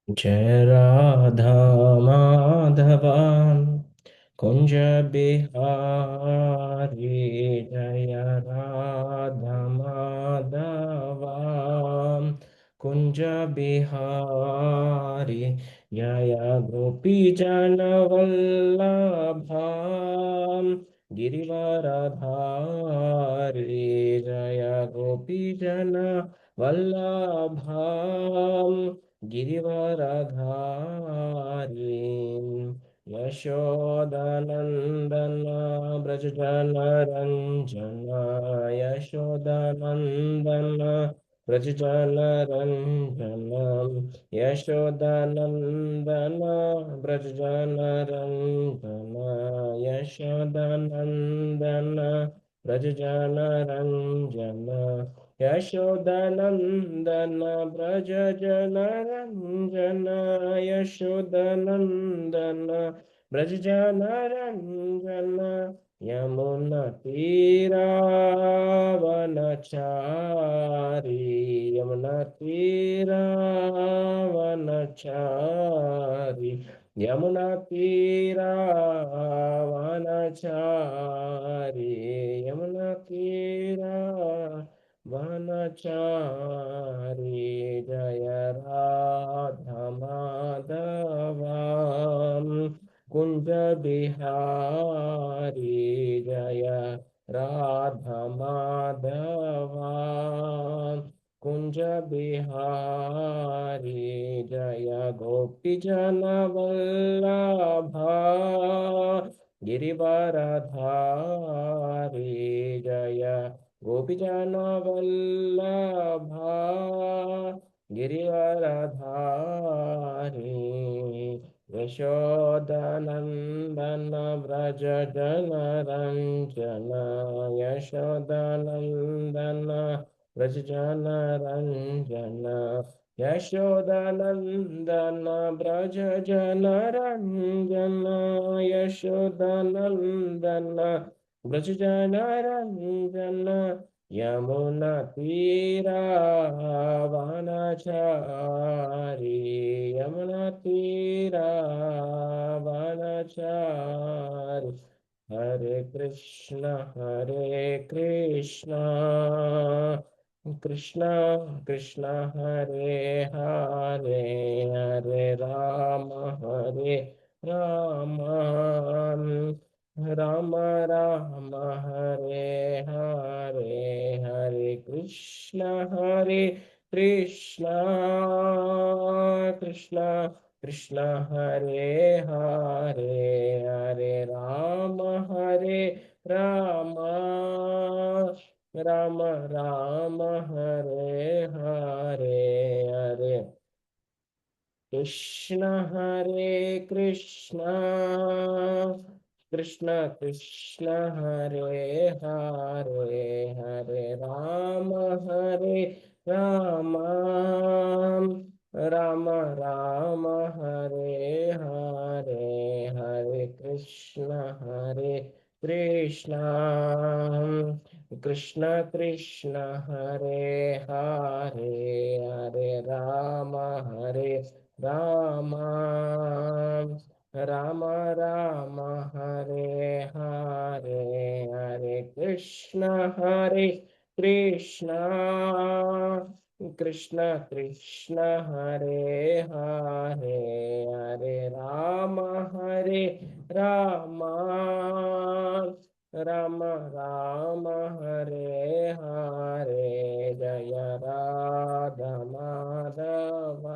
जय राधा माधव कुंज बिहारी, जय राधा माधव कुंज बिहारी, जय गोपी जन वल्लभा गिरिवरधारी, जय गोपी जन वल्लभा गिरिवरधारी, यशोदानन्दन व्रजजनरञ्जन, यशोदानन्दन व्रजजनरञ्जन, यशोदानन्दन व्रजजनरञ्जन, यशोदानन्दन व्रजजनरञ्जन, यशोदानन्दन व्रज जनरञ्जन, यशोदानन्दन व्रज जनरञ्जन, यमुनतीरावनचारी, यमुनतीरावनचारी, यमुनतीरावनचारी, यमुनतीरा वनचारी, जय राधा माधव कुंज बिहारी, जय राधा माधव कुंज बिहारी, जय गोपी जन वल्लभा गिरिवरधारी, जय गोपीजन वल्लभा गिरिवरधारी, यशोदानन्दन व्रज जनरञ्जन, यशोदानन्दन व्रज जनरञ्जन, यशोदानन्दन व्रज जनरञ्जन, यशोदानन्दन व्रज जनरञ्जन, यमुनतीरावनचारी, यमुनतीरावनचारी, हरे कृष्ण कृष्ण कृष्ण हरे हरे, हरे राम राम राम हरे हरे, हरे कृष्ण कृष्ण कृष्ण हरे हरे, हरे राम राम राम हरे हरे, हरे कृष्ण कृष्ण कृष्ण हरे हरे, हरे राम राम राम हरे हरे, हरे कृष्ण कृष्ण कृष्ण कृष्ण हरे हरे, हरे राम राम राम हरे हरे, हरे कृष्ण कृष्ण कृष्ण कृष्ण हरे हरे, हरे राम राम राम हरे हरे, जय राधा माधव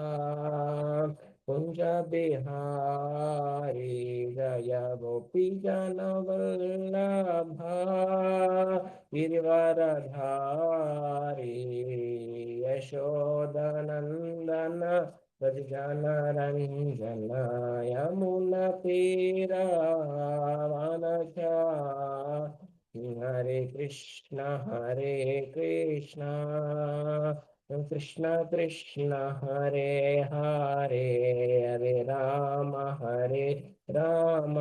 कुंज बिहारी, जय गोपी जन वल्लभा गिरिवरधारी, यशोदानन्दन व्रज जनरञ्जन, यमुनतीरावनचारी, हरे कृष्ण कृष्ण कृष्ण हरे हरे, हरे राम राम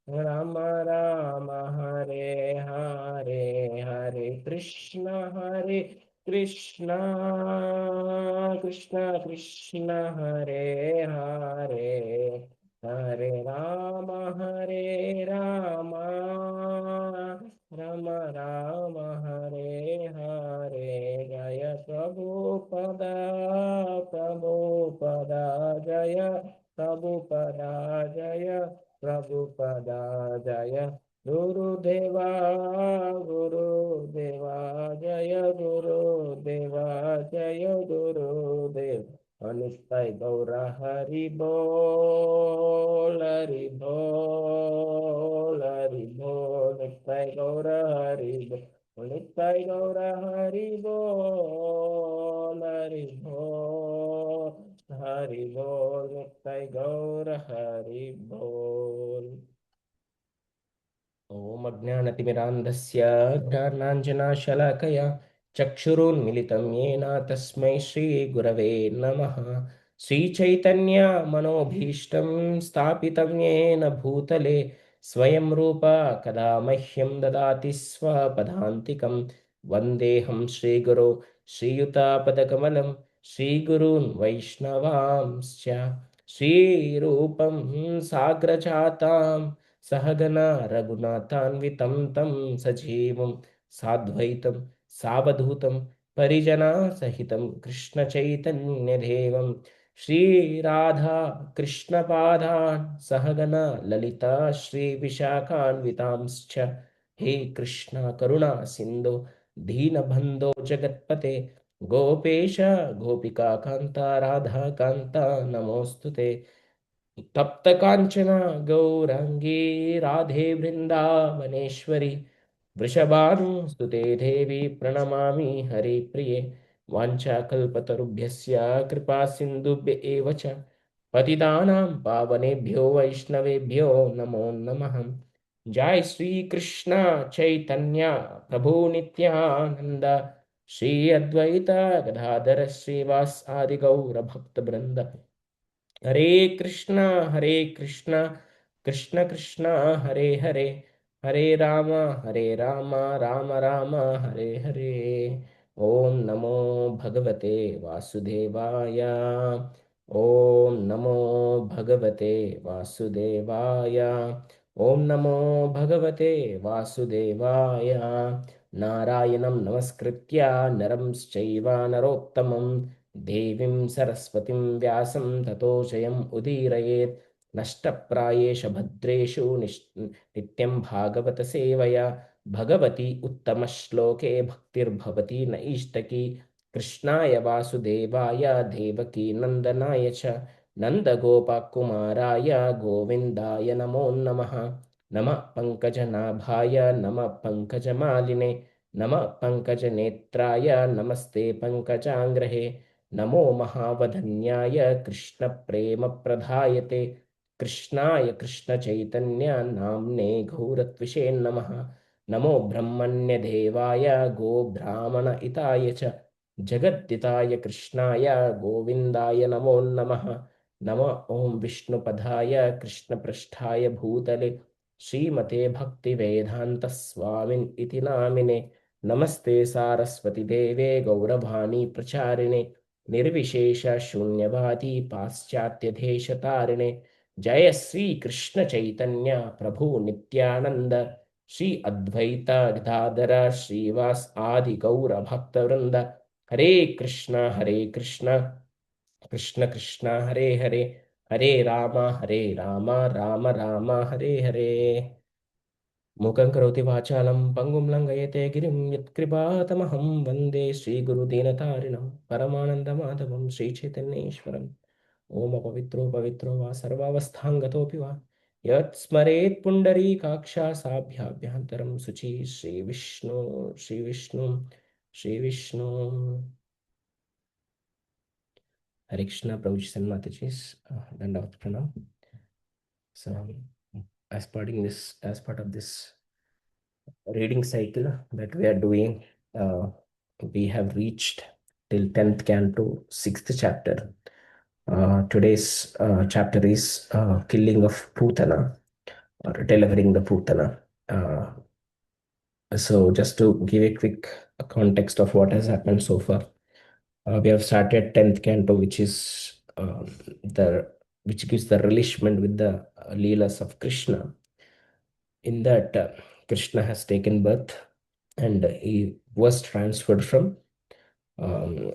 राम राम हरे हरे, हरे Krishna Krishna Krishna Krishna Hare Hare Hare Rama Rama Rama Hare Hare Jaya Prabhupada Prabhupada Jaya Prabhupada Jaya Prabhupada Jaya Gurudeva Gurudeva Jaya Gurudeva Jaya Gurudeva Anustai Gaura Hari Bol Hari Bol Hari Bol Anustai Gaura Hari Bol Anustai Gaura Hari Bol Hari Bol Hari Bol Anustai Gaura Hari Bol ॐ अज्ञानतिमिरान्धस्य ज्ञानाञ्जनाशलाकया चक्षुरुन्मिलितं येन तस्मै श्रीगुरवे नमः श्रीचैतन्यमनोभीष्टं स्थापितं येन भूतले स्वयं रूप कदा मह्यं ददाति स्वपदान्तिकं वन्देऽहं श्रीगुरो श्रीयुतापदकमलं श्रीगुरून् वैष्णवांश्च श्रीरूपं साग्रजातां सहगना रघुनाथान्वितं तं सजीवं साद्वैतं सावधूतं परिजनासहितं कृष्णचैतन्यदेवं श्रीराधा कृष्णपादान् सहगना ललिता श्रीविशाखान्वितांश्च हे कृष्ण करुणा सिन्धो दीनबन्धो जगत्पते गोपेश गोपिकान्ता राधाकान्ता नमोऽस्तु ते तप्त कांचना गौरांगी राधे वृंदावनेश्वरी वृषभानुसुते देवी प्रणमामि हरिप्रिये वाञ्छाकल्पतरुभ्यस्य कृपा सिन्धुभ्य एव च पतितानां पावनेभ्यो वैष्णवेभ्यो नमो नमः जय श्री कृष्ण चैतन्य प्रभु नित्यानंद श्री अद्वैत गदाधर श्रीवास आदि गौर भक्त वृंद हरे कृष्णा कृष्ण कृष्ण हरे हरे हरे राम राम राम हरे हरे ओम नमो भगवते वासुदेवाय ओम नमो भगवते वासुदेवाय ओम नमो भगवते वासुदेवाय नारायणं नमस्कृत्य नरं चैव नरोत्तमं देवीं सरस्वतीं व्यासं ततो जयम् उदीरयेत् नष्टप्रायेष भद्रेषु नित्यं भागवत सेवया भगवती उत्तमश्लोके भक्तिर्भवति नैष्टकी कृष्णाय वासुदेवाय देवकी नन्दनाय च नन्दगोपकुमाराय गोविन्दाय नमो नमः नमः पङ्कजनाभाय नमः पङ्कजमालिने नमः पङ्कजनेत्राय नमस्ते पङ्कजाङ्ग्रहे नमो महावधन्याय कृष्णप्रेमप्रदायते कृष्णाय कृष्णचैतन्य नाम्ने घोरत्विषे नमः नमो ब्रह्मण्यदेवाय गोब्राह्मणहिताय च जगद्दिताय कृष्णाय गोविन्दाय नमो नमः नमः ॐ विष्णुपदाय कृष्णपृष्ठाय भूतले श्रीमते भक्तिवेदान्तस्वामिन् इति नामिने नमस्ते सारस्वती देवे गौरवाणी प्रचारिणे निर्विशेष शून्यवादी पाश्चात्य देशतारिणे जय श्री कृष्ण चैतन्य प्रभु नित्यानंद श्री अद्वैत गदाधर श्रीवास आदि गौर भक्तवृंद हरे कृष्ण कृष्ण कृष्ण हरे हरे हरे राम राम राम हरे हरे मूकं करोति वाचालं पङ्गुं लङ्घयते गिरिं यत्कृपातमहं वन्दे श्रीगुरुदीनतारिणं परमानन्दमाधवं श्रीचैतन्येश्वरम् ॐ अपवित्रो पवित्रो वा सर्वावस्थाङ्गतोऽपि वा यत्स्मरेत् पुण्डरीकाक्षासाभ्याभ्यन्तरं शुचि श्रीविष्णु हरे कृष्ण प्रभुजी सन्माताजी's Dandavat Pranam. So as part of this reading cycle that we are doing, we have reached till 10th canto, 6th chapter. Today's chapter is killing of Putana or delivering the Putana. So just to give a quick context of what has happened so far. We have started 10th canto, which is the which gives the relishment with the Leelas of Krishna. In that, Krishna has taken birth, and he was transferred from um,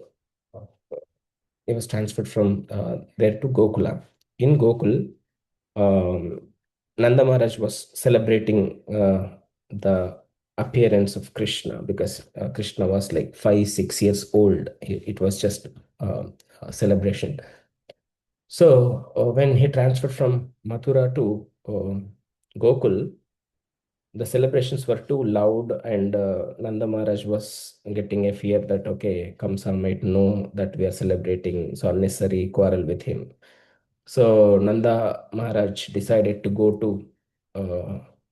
there to Gokula. In Gokul, um, Nanda Maharaj was celebrating the appearance of Krishna, because Krishna was like 5, 6 years old. It was just a celebration. So when he transferred from Mathura to Gokul, the celebrations were too loud, and Nanda Maharaj was getting a fear that, okay, Kamsa might know that we are celebrating, so unnecessary quarrel with him. So Nanda Maharaj decided to go to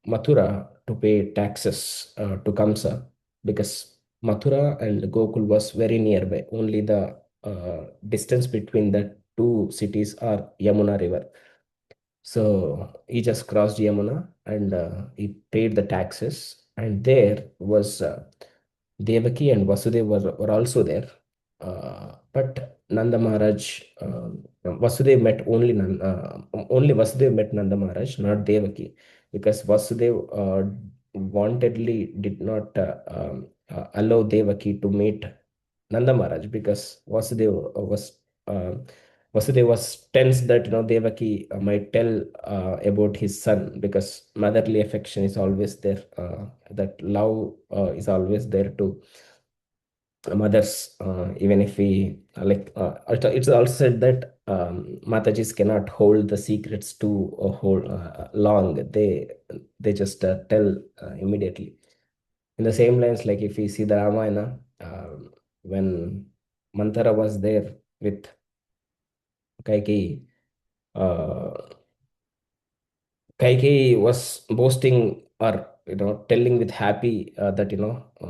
Mathura to pay taxes to Kamsa, because Mathura and Gokul was very nearby. Only the distance between the two cities are Yamuna River. So he just crossed Yamuna, and he paid the taxes. And there was Devaki and Vasudeva were also there. But Nanda Maharaj, Vasudev met only only Vasudev met Nanda Maharaj, not Devaki, because Vasudev wantedly did not allow Devaki to meet Nanda Maharaj, because uh, Vasudeva was tense that Devaki might tell about his son, because motherly affection is always there. That love is always there to mothers, even if we it's also said that Matajis cannot hold the secrets too hold long. They just tell immediately. In the same lines, like if we see the Ramayana, when Mantara was there with Kaikeyi, uh, Kaikeyi was boasting, or telling with happy that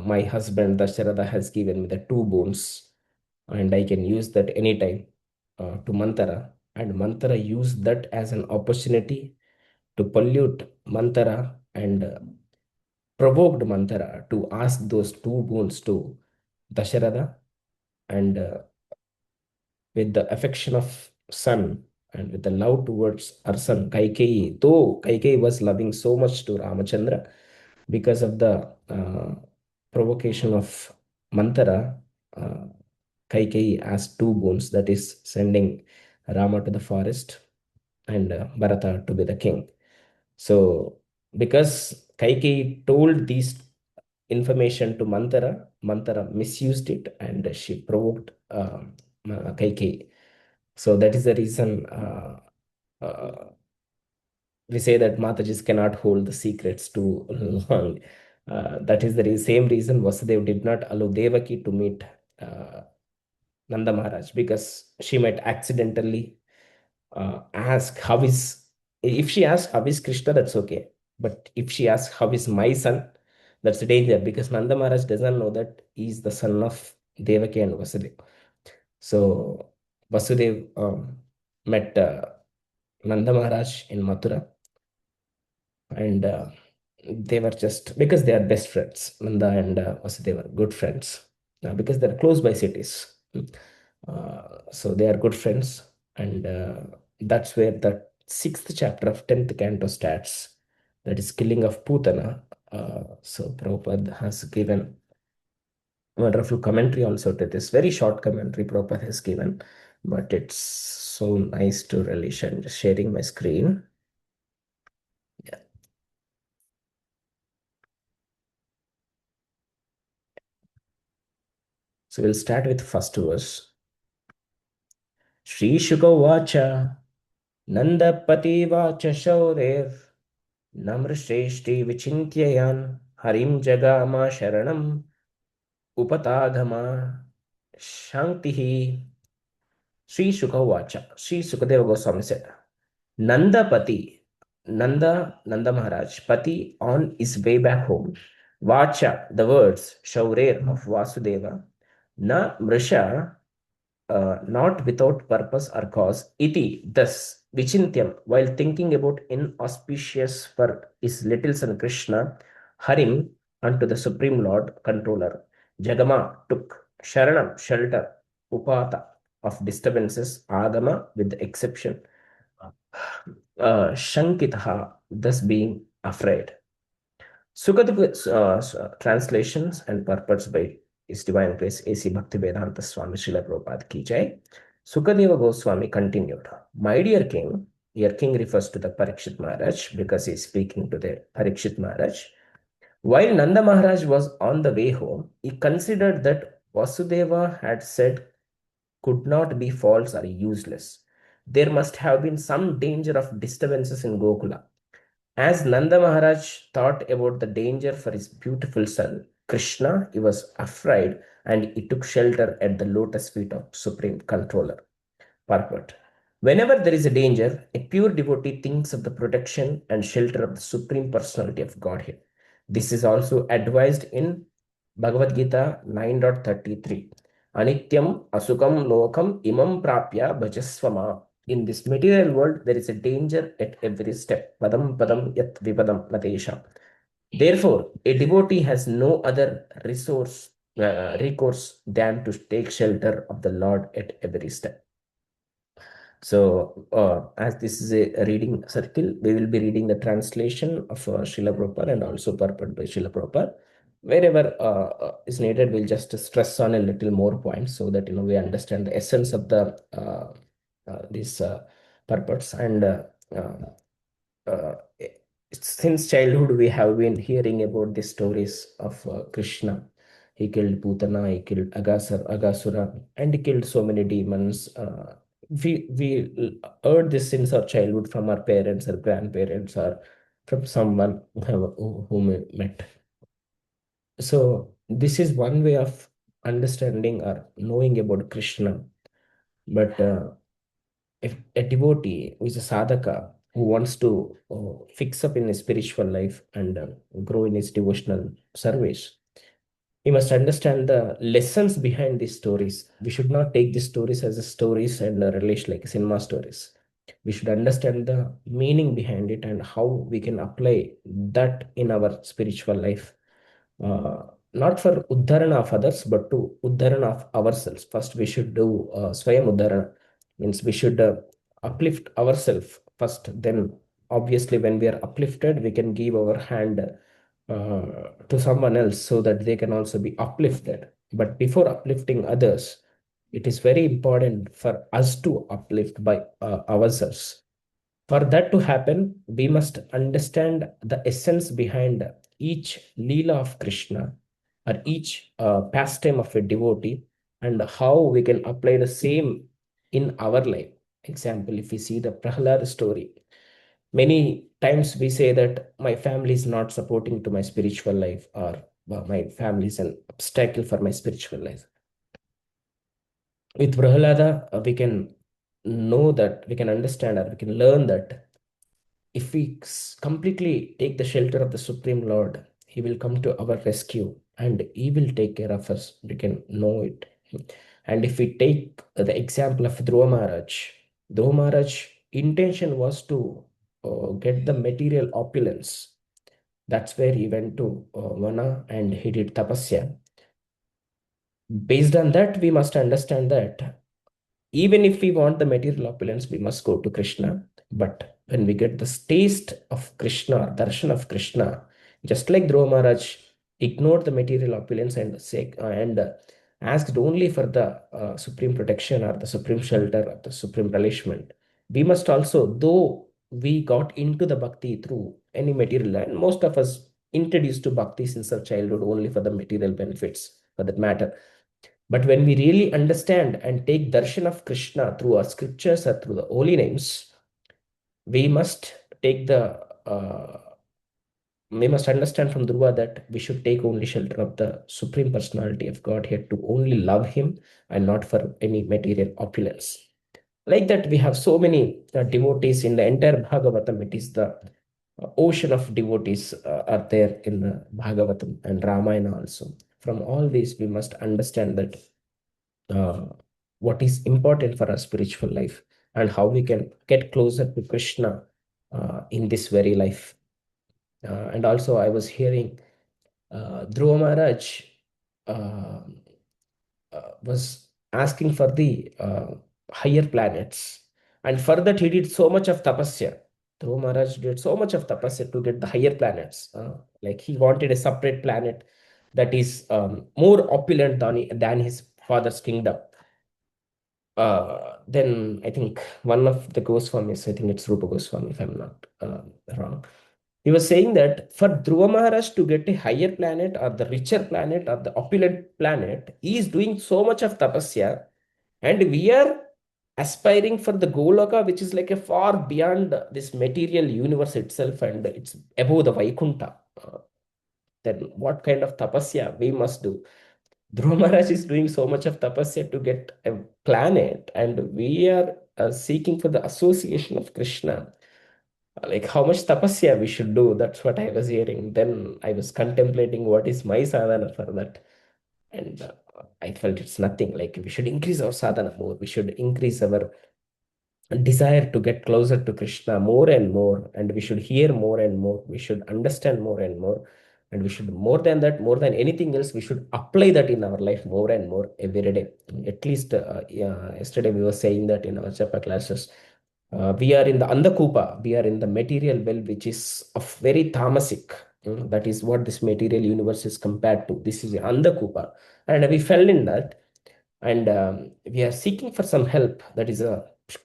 my husband Dasharatha has given me the two bones, and I can use that anytime to Mantara. And Mantara used that as an opportunity to pollute Mantara, and provoked Mantara to ask those two boons to Dasharatha. And with the affection of son, and with the love towards her son Kaikeyi, though Kaikeyi was loving so much to Ramachandra, because of the provocation of Mantara, uh, Kaikeyi asked two boons, that is, sending Rama to the forest, and Bharata to be the king. So, because Kaikeyi told these information to Mantara, Mantara misused it, and she provoked Kaikeyi. So that is the reason we say that Matajis cannot hold the secrets too long. That is the same reason Vasudev did not allow Devaki to meet uh, Nanda Maharaj, because she might accidentally ask how is, if she asks how is Krishna, that's okay. But if she asks how is my son, that's a danger, because Nanda Maharaj doesn't know that he is the son of Devaki and Vasudeva. So Vasudev met Nanda Maharaj in Mathura, and they were just, because they are best friends. Nanda and Vasudeva were good friends, because they're close by cities. So they are good friends, and that's where the sixth chapter of 10th canto starts. That is killing of Putana. So Prabhupada has given wonderful commentary also to this. Very short commentary Prabhupada has given, but it's so nice to relish. I'm just sharing my screen. Yeah. So we'll start with first verse. Shri Shukavacha Nandapati Vacha Shaurer Namrsheshti Vichintyayan Harim Jagama Sharanam Upatadhama Shantihi. Sri Shukavacha. Sri Sukadeva Goswami said, Nandapati, Nanda Maharaj, Pati on his way back home. Vacha, the words, Shaurer of Vasudeva, Na Mrisha, not without purpose or cause, iti, thus, Vichintyam, while thinking about inauspicious for his little son Krishna, Harim, unto the Supreme Lord, controller, Jagama took Sharanam, shelter, Upata of disturbances, Agama with the exception, Shankitaha, thus being afraid. Sukadeva translations and purports by His Divine Grace A.C. Bhaktivedanta Swami Srila Prabhupada Ki Jai. Sukadeva Goswami continued, My dear king, here king refers to the Parikshit Maharaj because he is speaking to the Parikshit Maharaj. While Nanda Maharaj was on the way home, he considered that Vasudeva had said could not be false or useless. There must have been some danger of disturbances in Gokula. As Nanda Maharaj thought about the danger for his beautiful son, Krishna, he was afraid and he took shelter at the lotus feet of Supreme Controller. Purport. Whenever there is a danger, a pure devotee thinks of the protection and shelter of the Supreme Personality of Godhead. This is also advised in Bhagavad Gita 9.33. Anityam asukam lokam imam prapya bhajasvama. In this material world, there is a danger at every step. Padam padam yat vipadam natesha. Therefore, a devotee has no other recourse than to take shelter of the Lord at every step. So, as this is a reading circle, we will be reading the translation of Srila Prabhupada and also purport by Srila Prabhupada. Wherever is needed, we'll just stress on a little more points so that we understand the essence of the these purports. And uh, since childhood, we have been hearing about the stories of Krishna. He killed Putana, he killed Agasura, and he killed so many demons. We heard this since our childhood from our parents or grandparents or from someone whom we met. So this is one way of understanding or knowing about Krishna. But if a devotee who is a sadhaka who wants to fix up in his spiritual life and grow in his devotional service, we must understand the lessons behind these stories. We should not take these stories as a stories and relish like cinema stories. We should understand the meaning behind it and how we can apply that in our spiritual life. Not for uddharana of others, but to uddharana of ourselves. First, we should do swayam uddharana, means we should uplift ourselves first. Then, obviously, when we are uplifted, we can give our hand to someone else so that they can also be uplifted. But before uplifting others, it is very important for us to uplift by ourselves. For that to happen, we must understand the essence behind each Leela of Krishna or each pastime of a devotee and how we can apply the same in our life. Example, if we see the Prahlad story, many times we say that my family is not supporting to my spiritual life or my family is an obstacle for my spiritual life. With Prahlada, we can know that, we can understand or we can learn that if we completely take the shelter of the Supreme Lord, He will come to our rescue and He will take care of us. We can know it. And if we take the example of Dhruva Maharaj intention was to get the material opulence. That's where he went to Vana and he did tapasya. Based on that, we must understand that even if we want the material opulence, we must go to Krishna. But when we get the taste of Krishna, darshan of Krishna, just like Dhruva Maharaj ignored the material opulence and asked only for the supreme protection or the supreme shelter or the supreme relishment, we must also, though we got into the bhakti through any material, and most of us introduced to bhakti since our childhood only for the material benefits, for that matter. But when we really understand and take darshan of Krishna through our scriptures or through the holy names, we must take the we must understand from Dhruva that we should take only shelter of the Supreme Personality of Godhead to only love Him and not for any material opulence. Like that, we have so many devotees in the entire Bhagavatam. It is the ocean of devotees are there in the Bhagavatam and Ramayana also. From all these, we must understand that uh, what is important for our spiritual life and how we can get closer to Krishna in this very life. And also, I was hearing Dhruva Maharaj. uh, was asking for the higher planets. And for that, he did so much of tapasya. Dhruva Maharaj did so much of tapasya to get the higher planets. Like he wanted a separate planet that is more opulent than his father's kingdom. Then I think one of the Goswamis, I think it's Rupa Goswami, if I'm not wrong, he was saying that for Dhruva Maharaj to get a higher planet or the richer planet or the opulent planet, he is doing so much of tapasya, and we are aspiring for the Goloka, which is like a far beyond this material universe itself, and it's above the Vaikuntha. Then what kind of tapasya we must do? Dhruva Maharaj is doing so much of tapasya to get a planet, and we are seeking for the association of Krishna. Like how much tapasya we should do, that's what I was hearing. Then I was contemplating what is my sadhana for that. And I felt it's nothing. Like we should increase our sadhana more. We should increase our desire to get closer to Krishna more and more, and we should hear more and more. We should understand more and more, and we should more than that, more than anything else, we should apply that in our life more and more every day. At least, yeah, yesterday we were saying that in our chapter classes. We are in the Andakupa, we are in the material well, which is of very tamasic. That is what this material universe is compared to. This is the Andakupa, and we fell in that, and we are seeking for some help. That is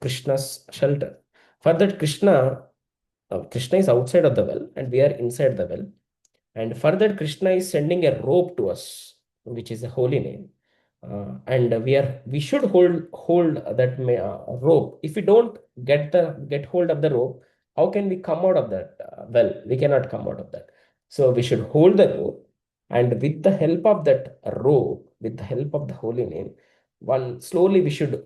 Krishna's shelter. For that, Krishna is outside of the well, and we are inside the well. And further, Krishna is sending a rope to us, which is a holy name. And we should hold that rope. If we don't get hold of the rope, how can we come out of that well? We cannot come out of that. So we should hold the rope, and with the help of that rope, with the help of the holy name, one slowly we should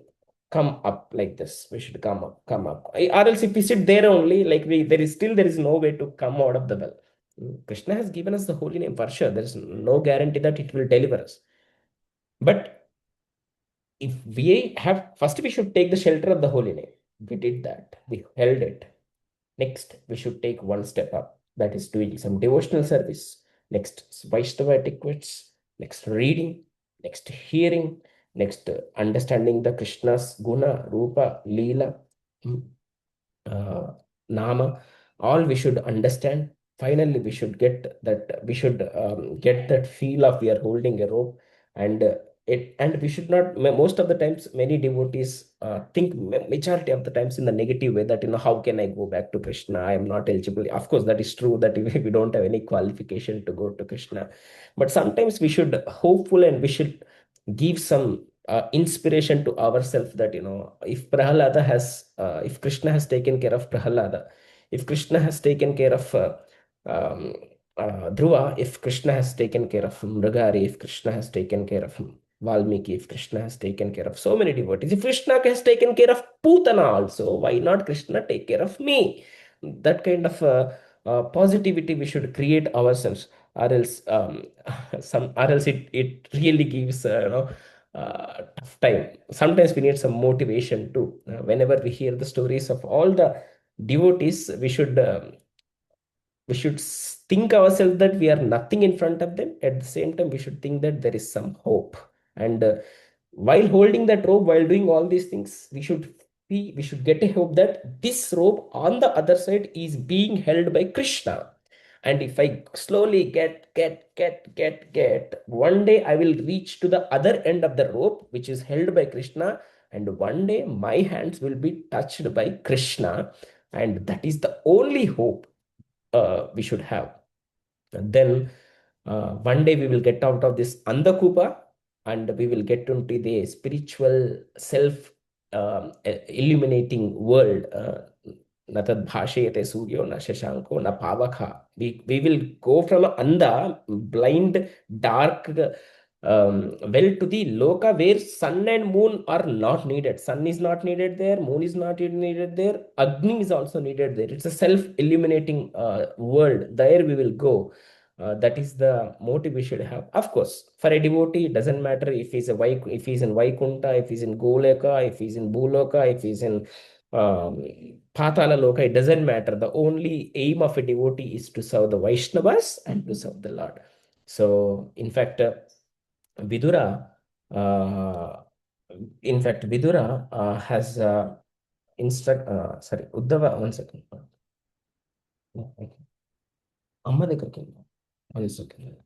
come up like this. We should come up. Or else if we sit there only, like there is no way to come out of the well. Krishna has given us the holy name for sure. There is no guarantee that it will deliver us. But if we have, first we should take the shelter of the holy name. We did that. We held it. Next, we should take one step up. That is doing some devotional service. Next, Vaishnava etiquettes. Next, reading. Next, hearing. Next, understanding the Krishna's guna, rupa, leela, uh, nama, all we should understand. Finally, we should get that feel of we are holding a rope, and and we should not, most of the times many devotees think majority of the times in the negative way, that how can I go back to Krishna, I am not eligible. Of course, that is true that we don't have any qualification to go to Krishna, but sometimes we should hopeful, and we should give some inspiration to ourselves, that if Krishna has taken care of Prahalada, if Krishna has taken care of um, Dhruva, if Krishna has taken care of Mrigari, if Krishna has taken care of Valmiki, if Krishna has taken care of so many devotees, if Krishna has taken care of Putana also, why not Krishna take care of me? That kind of positivity we should create ourselves, or else it really gives tough time. Sometimes we need some motivation too. Whenever we hear the stories of all the devotees, think ourselves that we are nothing in front of them. At the same time, we should think that there is some hope. And while holding that rope, while doing all these things, we should get a hope that this rope on the other side is being held by Krishna. And if I slowly get, one day I will reach to the other end of the rope, which is held by Krishna. And one day my hands will be touched by Krishna. And that is the only hope we should have. And then one day we will get out of this Andakupa, and we will get into the spiritual self illuminating world. Na tad bhashayate suryo na shashanko na pavakha. We will go from anda, blind, dark, well, to the loka where sun and moon are not needed. Sun is not needed there, moon is not needed there, Agni is also needed there. It's a self illuminating world. There we will go. That is the motive we should have. Of course, for a devotee, it doesn't matter if he's in Vaikunta, if he's in Goleka, if he's in Buloka, if he's in um, Patala Loka, it doesn't matter. The only aim of a devotee is to serve the Vaishnavas and to serve the Lord. So, in fact, Vidura, uh, in fact, Vidura has sorry, Uddhava, one second. అమ్మ దగ్గరికి వెళ్దాం. One second.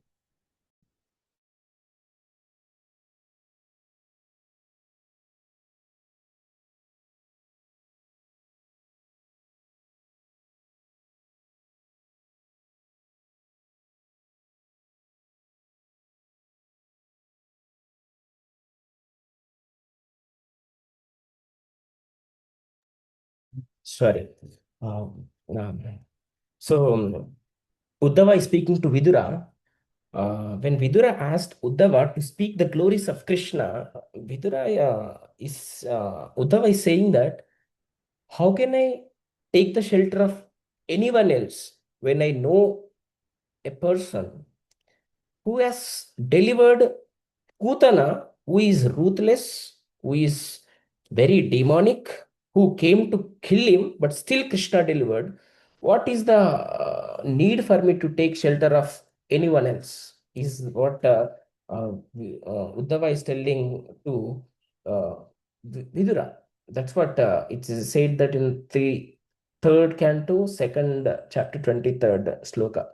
Sorry. So Uddhava is speaking to Vidura. When Vidura asked Uddhava to speak the glories of Krishna, Uddhava is saying that how can I take the shelter of anyone else when I know a person who has delivered Putana, who is ruthless, who is very demonic, who came to kill him, but still Krishna delivered. What is the need for me to take shelter of anyone else? Is what Uddhava is telling to uh, Vidura. That's what it is said that in the third canto, second chapter, 23rd sloka.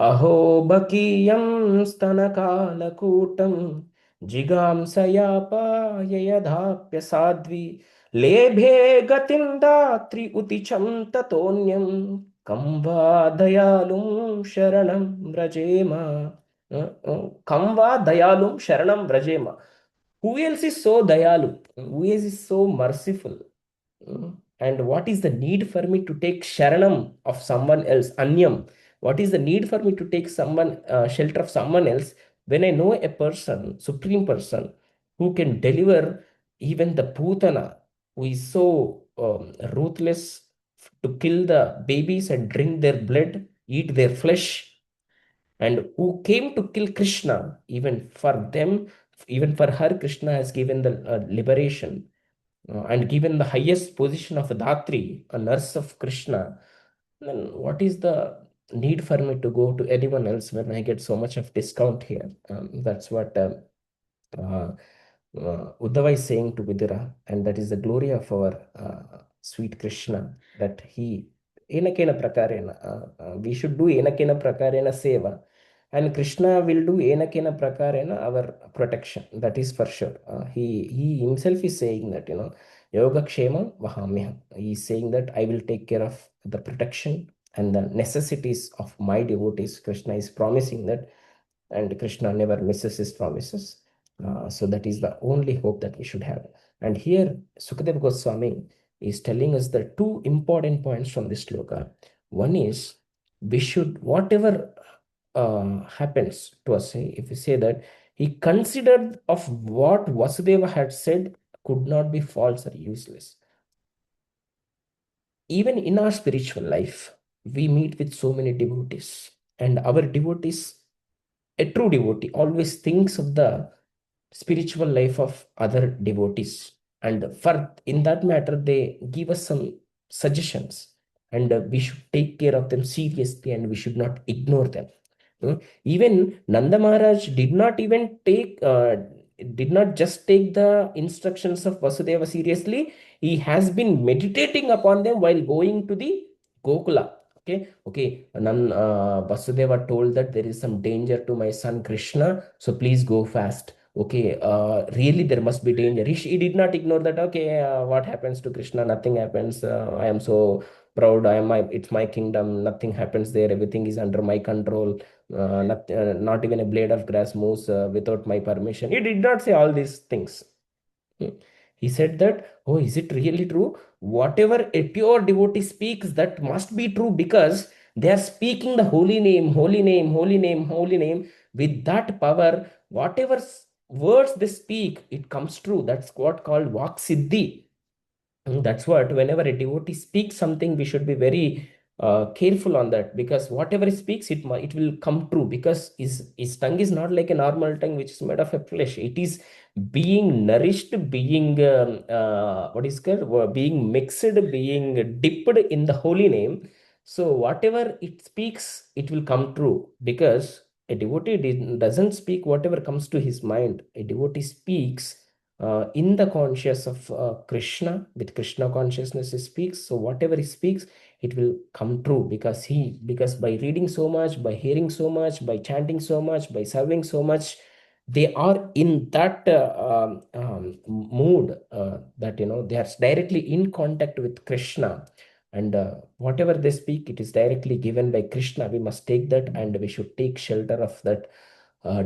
अहो बकीयं स्तनकालकूटं जिगांसयापाययधाप्यसाध्वी लेभे गतिं दात्री उतिचं ततोऽन्यं कं वा दयालुं शरणं व्रजेम कं वा दयालुं शरणं व्रजेम. Who else is so dayalu? Who else is so merciful? And what is the need for me to take sharanam of someone else, anyam? What is the need for me to take someone shelter of someone else when I know a person, supreme person, who can deliver even the putana, who is so ruthless to kill the babies and drink their blood, eat their flesh, and who came to kill Krishna, even for them, even for her, Krishna has given the liberation and given the highest position of Dhatri, a nurse of Krishna. Then what is the need for me to go to anyone else when I get so much of discount here? That's what uh, Uddhava is saying to Vidura, and that is the glory of our sweet Krishna, that he enakena prakarena, we should do enakena prakarena seva, and Krishna will do enakena prakarena our protection. That is for sure. He himself is saying that, yoga kshema vahamyam. He is saying that I will take care of the protection and the necessities of my devotees. Krishna is promising that, and Krishna never misses his promises. So that is the only hope that we should have. And here Sukadeva Goswami is telling us the two important points from this sloka. One is, we should, whatever happens to us, if we say that he considered of what Vasudeva had said could not be false or useless. Even in our spiritual life, we meet with so many devotees, and our devotees, a true devotee always thinks of the spiritual life of other devotees, and for in that matter they give us some suggestions, and we should take care of them seriously, and we should not ignore them. Even Nanda Maharaj did not just take the instructions of Vasudeva seriously. He has been meditating upon them while going to the Gokula. Okay. Vasudeva told that there is some danger to my son Krishna, so please go fast. Okay, really there must be danger. He did not ignore that. Okay, what happens to Krishna? Nothing happens. I am so proud. It's my kingdom. Nothing happens there. Everything is under my control. Not even a blade of grass moves without my permission. He did not say all these things. Hmm. He said that, oh, is it really true? Whatever a pure devotee speaks, that must be true, because they are speaking the holy name, holy name, holy name, holy name. With that power, whatever words they speak, it comes true. That's what called Vak Siddhi. That's what, whenever a devotee speaks something, we should be very careful on that, because whatever he speaks, it will come true, because his tongue is not like a normal tongue which is made of a flesh. It is being nourished, being what is called, being mixed, being dipped in the holy name. So whatever it speaks, it will come true, because A devotee doesn't speak whatever comes to his mind. A devotee speaks in the conscious of Krishna. With Krishna consciousness he speaks. So whatever he speaks, it will come true, because by reading so much, by hearing so much, by chanting so much, by serving so much, they are in that mood, that they are directly in contact with Krishna. And whatever they speak, it is directly given by Krishna. We must take that, and we should take shelter of that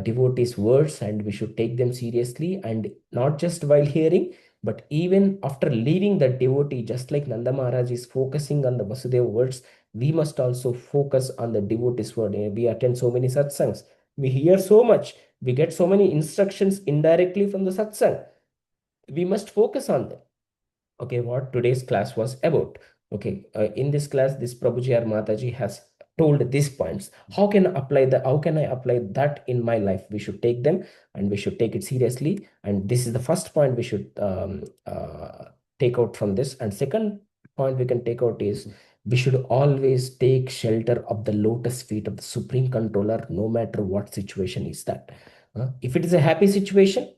devotees' words, and we should take them seriously. And not just while hearing, but even after leaving the devotee, just like Nanda Maharaj is focusing on the Vasudeva words, we must also focus on the devotee's word. We attend so many satsangs, we hear so much, we get so many instructions indirectly from the satsang. We must focus on them. Okay, what today's class was about. Okay, in this class, this Prabhuji or Mataji has told these points. How can I apply that in my life? We should take them, and we should take it seriously. And this is the first point we should take out from this. And second point we can take out is, we should always take shelter of the lotus feet of the Supreme Controller, no matter what situation is that. If it is a happy situation,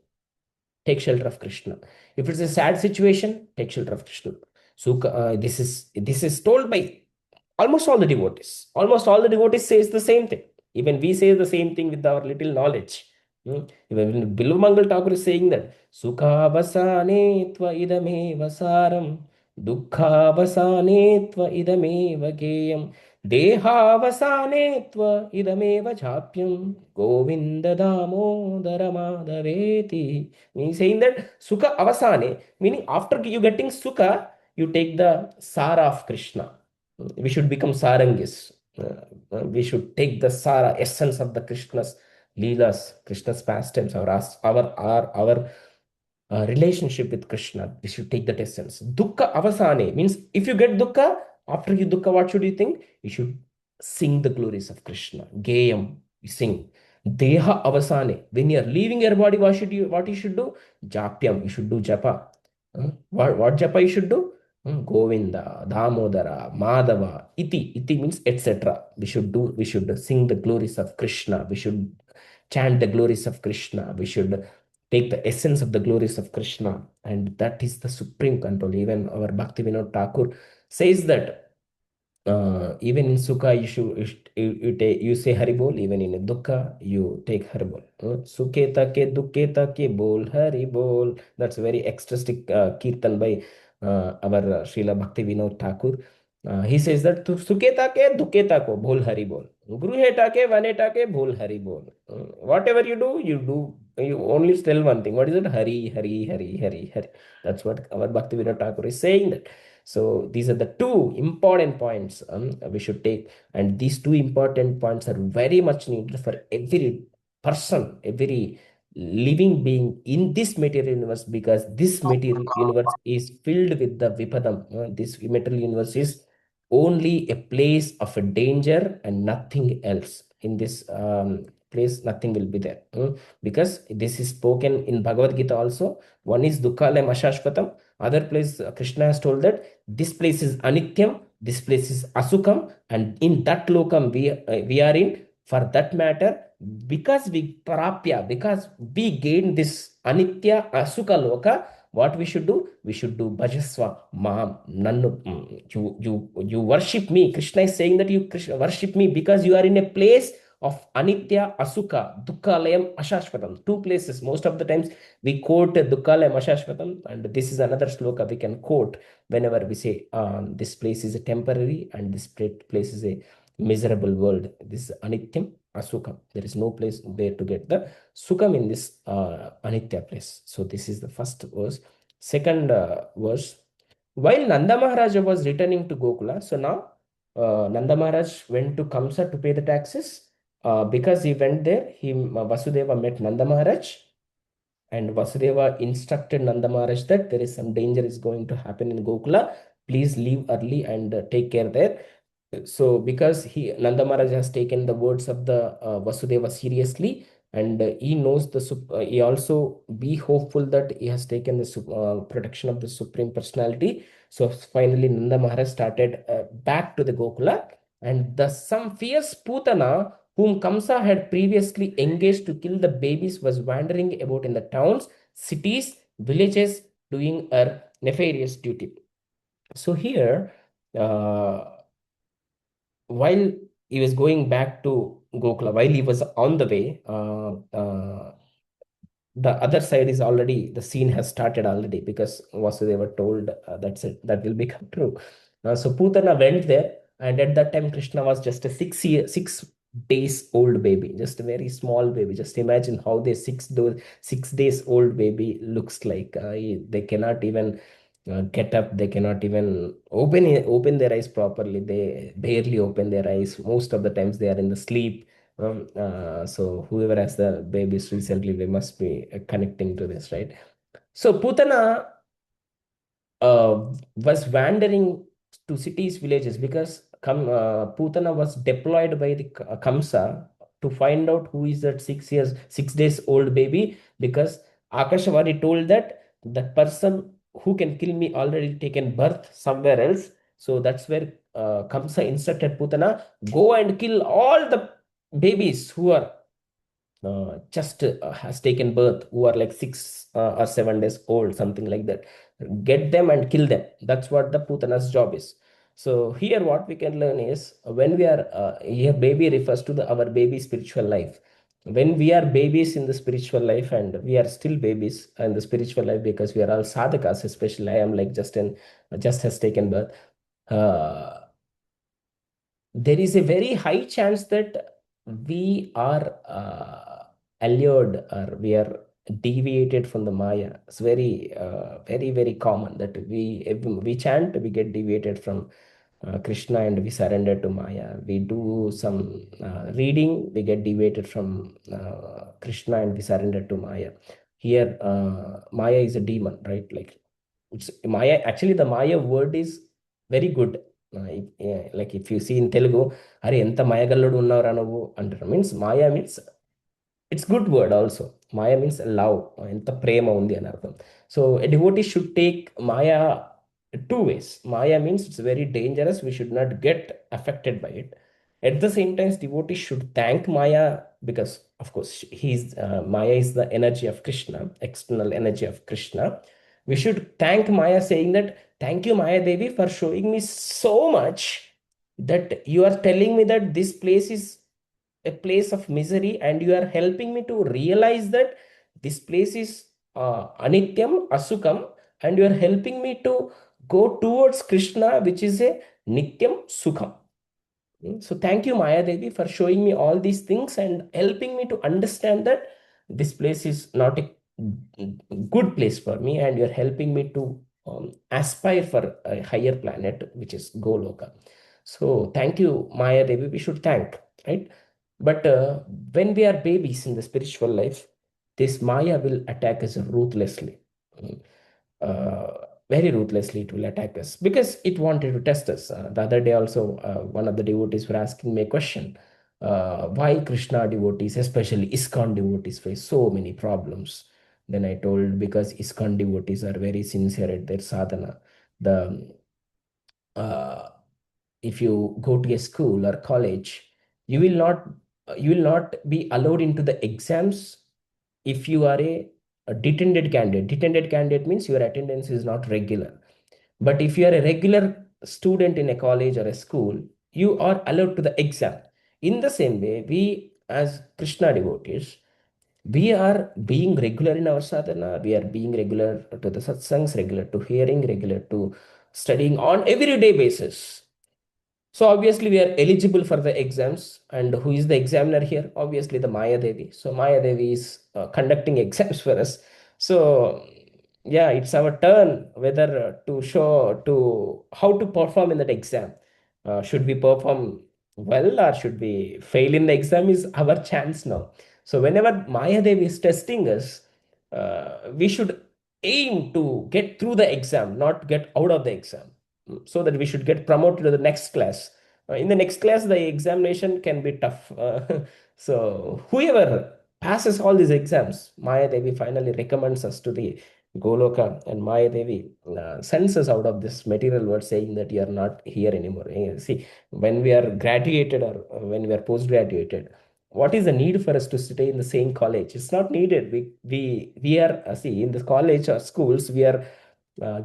take shelter of Krishna. If it's a sad situation, take shelter of Krishna. So this is told by almost all the devotees. Almost all the devotees says the same thing. Even we say the same thing with our little knowledge. Even Bilumangal Thakur is saying that Sukhavasane tva idameva saram, Dukkhavasane tva idameva geyam, Dehavasane tva idameva chapyam, Govinda Damodara Madhaveti. Meaning saying that Sukha Avasane, meaning after you getting Sukha, you take the Sara of Krishna. We should become Sarangis. We should take the Sara, essence of the Krishna's Leelas, Krishna's pastimes, our relationship with Krishna. We should take that essence. Dukkha avasane means, if you get dukkha, after you dukkha, what should you think? You should sing the glories of Krishna. Geyam, you sing. Deha avasane. When you are leaving your body, what you should do? Japyam, you should do japa. What japa you should do? Govinda, Damodara, Madhava, iti means etc. We should sing the glories of Krishna. We should chant the glories of Krishna. We should take the essence of the glories of Krishna. And that is the supreme control. Even our Bhakti Vinod Thakur says that even in Sukha, you say Haribol. Even in Dukkha, you take Haribol. Sukhe take, Dukhe take, bol Haribol. That's a very ecstatic kirtan by our Srila Bhakti Vinod Thakur. He says that to Suketa ke Duketa ko bol hari bol. Gruheta ke vaneta ke bol hari bol. Whatever you do, you only tell one thing. What is it? Hari, Hari, Hari, Hari, Hari. That's what our Bhakti Vinod Thakur is saying that. So these are the two important points we should take. And these two important points are very much needed for every person, every living being in this material universe, because this material universe is filled with the vipadam. This material universe is only a place of a danger and nothing else. In this place, nothing will be there. Because this is spoken in Bhagavad Gita also. One is Dukkalem Ashashvatam. Other place, Krishna has told that this place is Anityam, this place is Asukam, and in that lokam we are in. For that matter, because we gain this Anitya Asuka Loka, what we should do? We should do Bhajaswa Mam Nannu. You worship me. Krishna is saying that you worship me because you are in a place of Anitya Asuka, Dukkalayam Ashashvatam. Two places. Most of the times we quote Dukkalayam Ashashvatam, and this is another sloka we can quote whenever we say this place is a temporary and this place is a miserable world. This is Anityam Asukam. There is no place there to get the Sukam in this Anitya place. So this is the first verse. Second verse. While Nanda Maharaja was returning to Gokula, so now Nanda Maharaj went to Kamsa to pay the taxes. Because he went there, Vasudeva met Nanda Maharaj, and Vasudeva instructed Nanda Maharaj that there is some danger is going to happen in Gokula. Please leave early and take care there. So because Nanda Maharaj has taken the words of the Vasudeva seriously, and he knows he also be hopeful that he has taken the protection of the Supreme Personality. So finally Nanda Maharaj started back to the Gokula, and some fierce Putana whom Kamsa had previously engaged to kill the babies, was wandering about in the towns, cities, villages, doing her nefarious duty. So here, while he was going back to Gokula, while he was on the way, the other side is already, the scene has started already, because Vasudeva told, that's it, that will become true. So Putana went there, and at that time Krishna was just a 6 days old baby, just a very small baby. Just imagine how the 6 days old baby looks like. They cannot even get up. They cannot even open their eyes properly. They barely open their eyes. Most of the times they are in the sleep. So whoever has the babies recently, they must be connecting to this, right? So Putana was wandering to cities, villages, because Putana was deployed by the Kamsa to find out who is that 6 days old baby, because Akashawari told that that person who can kill me already taken birth somewhere else. So that's where Kamsa instructed Putana, go and kill all the babies who are just has taken birth, who are like 6 or 7 days old, something like that. Get them and kill them. That's what the Putana's job is. So here what we can learn is, when we are here, baby refers to our baby spiritual life. When we are babies in the spiritual life, and we are still babies in the spiritual life, because we are all sadhakas, especially I am like just has taken birth. uh, there is a very high chance that we are allured, or we are deviated from the Maya. It's very common that if we chant, we get deviated from Krishna, and we surrender to Maya. We do some reading, we get deviated from Krishna, and we surrender to Maya. Here, Maya is a demon, right? Like, it's Maya. Actually, the Maya word is very good. Like if you see in Telugu, "Are enta mayagalladu unnavara nuvu" antaru. Means Maya means, it's good word also. Maya means love. Enta prema undi అని అర్థం. So a devotee should take Maya two ways. Maya means it's very dangerous. We should not get affected by it. At the same time, devotee should thank Maya, because of course Maya is the energy of Krishna, external energy of Krishna. We should thank Maya, saying that, thank you, Maya Devi, for showing me so much, that you are telling me that this place is a place of misery, and you are helping me to realize that this place is anityam, asukam, and you are helping me to go towards Krishna, which is a nityam, sukham. So thank you, Maya Devi, for showing me all these things and helping me to understand that this place is not a good place for me, and you're helping me to aspire for a higher planet, which is Goloka. So thank you, Maya Devi. We should thank, right? But when we are babies in the spiritual life, this Maya will attack us ruthlessly. Mm. Very ruthlessly it will attack us, because it wanted to test us. The other day also, one of the devotees were asking me a question, why Krishna devotees, especially ISKCON devotees, face so many problems. Then I told, because ISKCON devotees are very sincere at their sadhana. The uh, if you go to a school or college, you will not be allowed into the exams if you are a detented candidate. Detented candidate means your attendance is not regular. But if you are a regular student in a college or a school, you are allowed to the exam. In the same way, we as Krishna devotees, we are being regular in our sadhana, we are being regular to the satsangs, regular to hearing, regular to studying on everyday basis. So obviously we are eligible for the exams, and who is the examiner here? Obviously the Maya Devi. So Maya Devi is conducting exams for us. So yeah, it's our turn whether to show to how to perform in that exam. Should we perform well, or should we fail in the exam, is our chance now. So whenever Maya Devi is testing us, we should aim to get through the exam, not get out of the exam, so that we should get promoted to the next class. In the next class, the examination can be tough. So whoever passes all these exams, Maya Devi finally recommends us to the Goloka, and Maya Devi sends us out of this material world, saying that you are not here anymore. See, when we are graduated, or when we are post graduated, what is the need for us to stay in the same college? It's not needed. We are see, in the college or schools, we are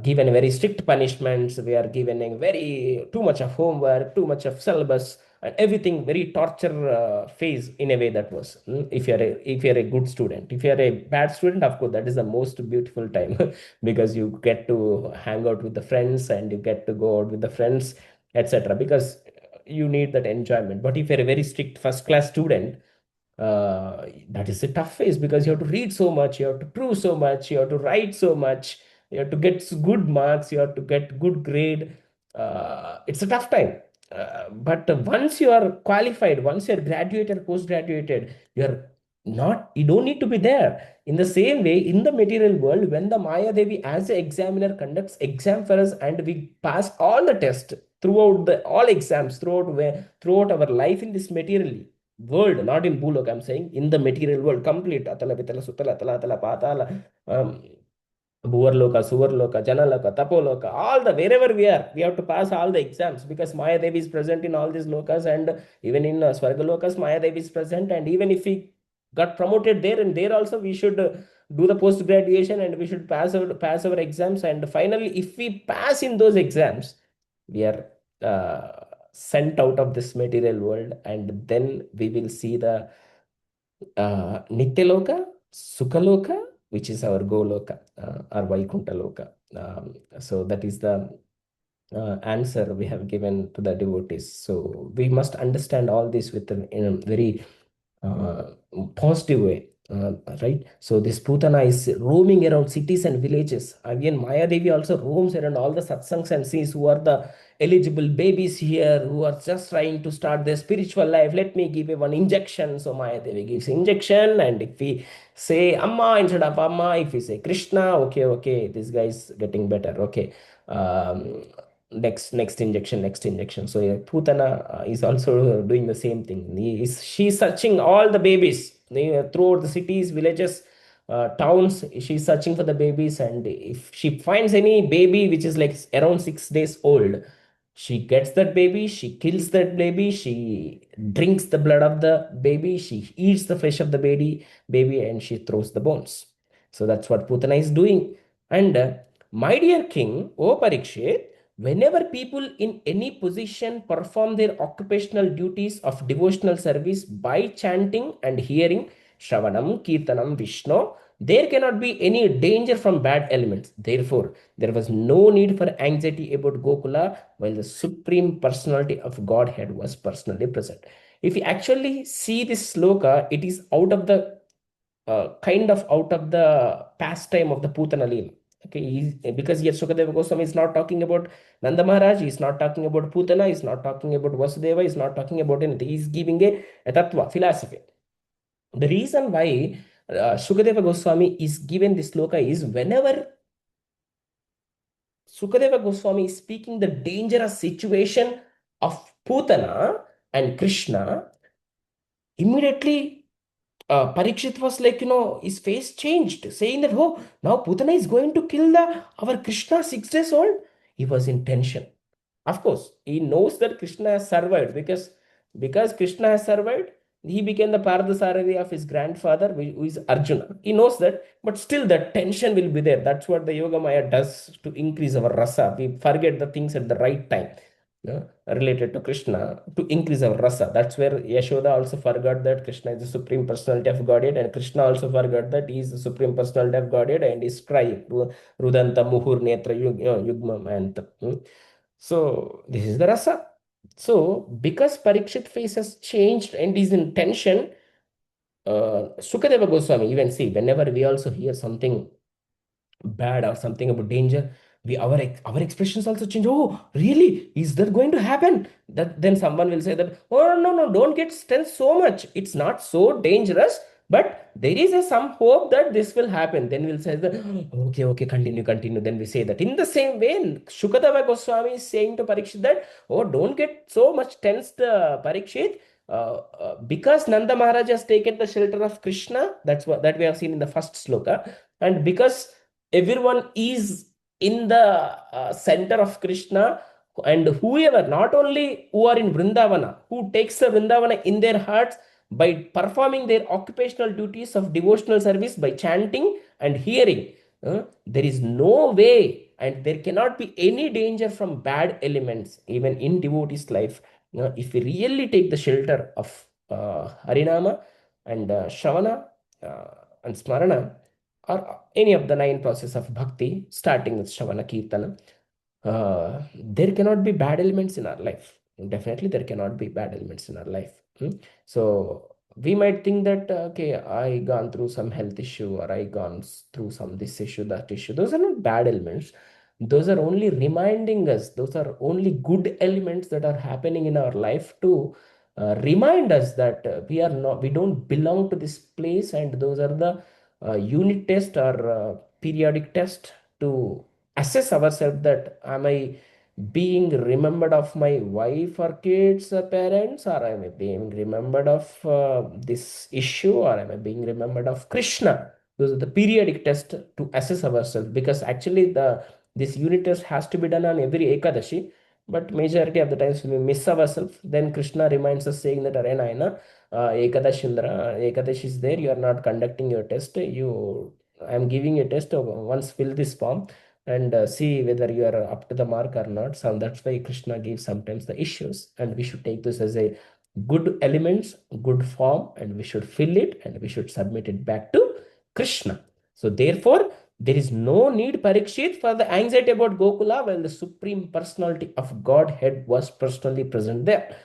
given very strict punishments. We are given a very too much of homework, too much of syllabus, and everything very torture phase in a way that was. If you're a good student, if you're a bad student, of course that is the most beautiful time because you get to hang out with the friends and you get to go out with the friends, etc. Because you need that enjoyment. But if you're a very strict first class student, that is a tough phase because you have to read so much, you have to prove so much, you have to write so much, you have to get good marks, you have to get good grade. It's a tough time. But once you are qualified, once you're graduated, post-graduated, you don't need to be there. In the same way, in the material world, when the Maya Devi as the examiner conducts exam for us and we pass all the tests throughout the all exams throughout our life in this material world, not in Bhulok, I'm saying in the material world, complete Atala, Vitala, Sutala, Atala, Atala, Patala, Bhuvarloka, Suvarloka, Janaloka, Tapoloka, all the wherever we have to pass all the exams because Maya Devi is present in all these lokas and even in Swargalokas, Maya Devi is present. And even if we got promoted there and there also, we should do the post graduation and we should pass our exams. And finally, if we pass in those exams, we are sent out of this material world, and then we will see the Nityaloka, Sukaloka, which is our Goloka or Vaikuntha Loka. So that is the answer we have given to the devotees. So we must understand all this in a very uh, positive way. Right, so this Putana is roaming around cities and villages. Again, Maya Devi also roams around all the satsangs and sees who are the eligible babies here who are just trying to start their spiritual life. Let me give you one injection. So Maya Devi gives injection, and if we say Amma instead of Amma, if we say Krishna, okay, this guy is getting better. Okay, um, next injection, next injection. So Putana is also doing the same thing. She's searching all the babies throughout the cities, villages, towns. She's searching for the babies, and if she finds any baby which is like around 6 days old, she gets that baby, she kills that baby, she drinks the blood of the baby, she eats the flesh of the baby, and she throws the bones. So that's what Putana is doing. And my dear king, O Parikshit, whenever people in any position perform their occupational duties of devotional service by chanting and hearing Shravanam, Kirtanam, Vishnu, there cannot be any danger from bad elements. Therefore, there was no need for anxiety about Gokula while the Supreme Personality of Godhead was personally present. If you actually see this sloka, it is kind of out of the pastime of the Putana Leela. Okay, because here Sukadeva Goswami is not talking about Nanda Maharaj, he's not talking about Putana, he's not talking about Vasudeva, he's not talking about anything. He's giving a tattva, philosophy. The reason why Sukadeva Goswami is given this sloka is whenever Sukadeva Goswami is speaking the dangerous situation of Putana and Krishna, immediately Parikshit was like, his face changed, saying that, oh, now Putana is going to kill our Krishna 6 days old. He was in tension. Of course, he knows that Krishna has survived because Krishna has survived, he became the Paradasarathi of his grandfather, who is Arjuna. He knows that, but still that tension will be there. That's what the Yoga Maya does to increase our rasa. We forget the things at the right time, related to Krishna to increase our rasa. That's where Yashoda also forgot that Krishna is the Supreme Personality of Godhead, and Krishna also forgot that he is the Supreme Personality of Godhead and is crying, Rudanta Muhur Netra Yugma Manta. So this is the rasa. So because Parikshit face has changed and is in tension, Sukadeva Goswami, even see, whenever we also hear something bad or something about danger, our expressions also change. Oh, really? Is that going to happen? That then someone will say that, oh no, don't get tense so much. It's not so dangerous, but there is some hope that this will happen. Then we'll say that, okay, continue. Then we say that. In the same way, Shukadeva Goswami is saying to Parikshit that, oh, don't get so much tensed, Parikshit. Because Nanda Maharaj has taken the shelter of Krishna, that's what that we have seen in the first sloka, and because everyone is in the center of Krishna, and whoever, not only who are in Vrindavana, who takes the Vrindavana in their hearts, by performing their occupational duties of devotional service by chanting and hearing. There is no way and there cannot be any danger from bad elements, even in devotees' life. If we really take the shelter of Harinama and Shravana and Smarana, or any of the nine process of bhakti, starting with Shravana Kirtana, there cannot be bad elements in our life. Definitely, there cannot be bad elements in our life. So we might think that okay, I gone through some health issue or I gone through some this issue, that issue. Those are not bad elements. Those are only reminding us. Those are only good elements that are happening in our life to remind us that we don't belong to this place, and those are the unit test or periodic test to assess ourselves that am I being remembered of my wife or kids or parents, or am I being remembered of this issue, or am I being remembered of Krishna? Those are the periodic test to assess ourselves, because actually this unit test has to be done on every Ekadashi, but majority of the times we miss ourselves. Then Krishna reminds us saying that Arena Ekadashindra, Ekadashi is there, you are not conducting your test. I am giving you a test. Once fill this form and see whether you are up to the mark or not. So that's why Krishna gives sometimes the issues, and we should take this as a good elements, good form, and we should fill it and we should submit it back to Krishna. So therefore, there is no need, Parikshit, for the anxiety about Gokula while the Supreme Personality of Godhead was personally present there.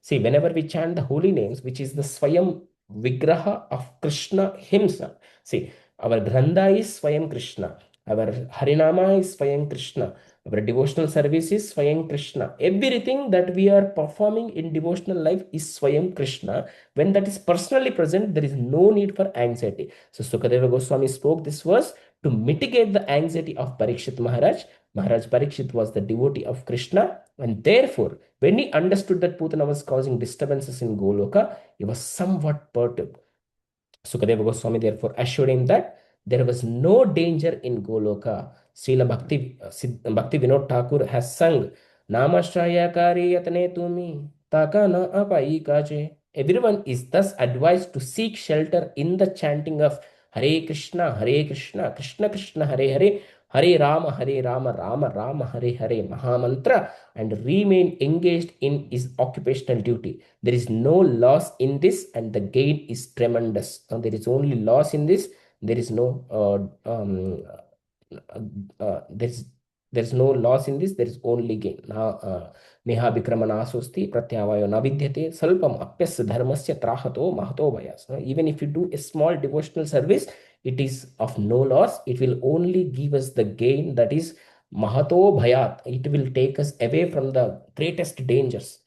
See, whenever we chant the holy names, which is the Swayam Vigraha of Krishna himself. See, our Granda is Swayam Krishna. Our Harinama is Swayam Krishna. Our devotional service is Swayam Krishna. Everything that we are performing in devotional life is Swayam Krishna. When that is personally present, there is no need for anxiety. So Sukadeva Goswami spoke this verse to mitigate the anxiety of Parikshit Maharaj. Maharaj Parikshit was the devotee of Krishna, and therefore, when he understood that Putana was causing disturbances in Goloka, he was somewhat perturbed. Sukadeva Goswami therefore assured him that there was no danger in Goloka. Srila Bhakti Vinod Thakur has sung, Namashraya Kari Yatane Tumi, Taka na apai kaje. Everyone is thus advised to seek shelter in the chanting of Hare Krishna, Krishna Krishna, Hare Hare, Hare Rama, Rama Rama, Hare Hare, Mahamantra, and remain engaged in his occupational duty. There is no loss in this, and the gain is tremendous. There is only loss in this. There is no there's no loss in this. There is only gain. Neha Vikramanasosti Pratyavayo Navidyate Salpam Apyas Dharmasya Trahato Mahato Vayas. Even if you do a small devotional service, it is of no loss. It will only give us the gain, that is Mahato Bhayat. It will take us away from the greatest dangers.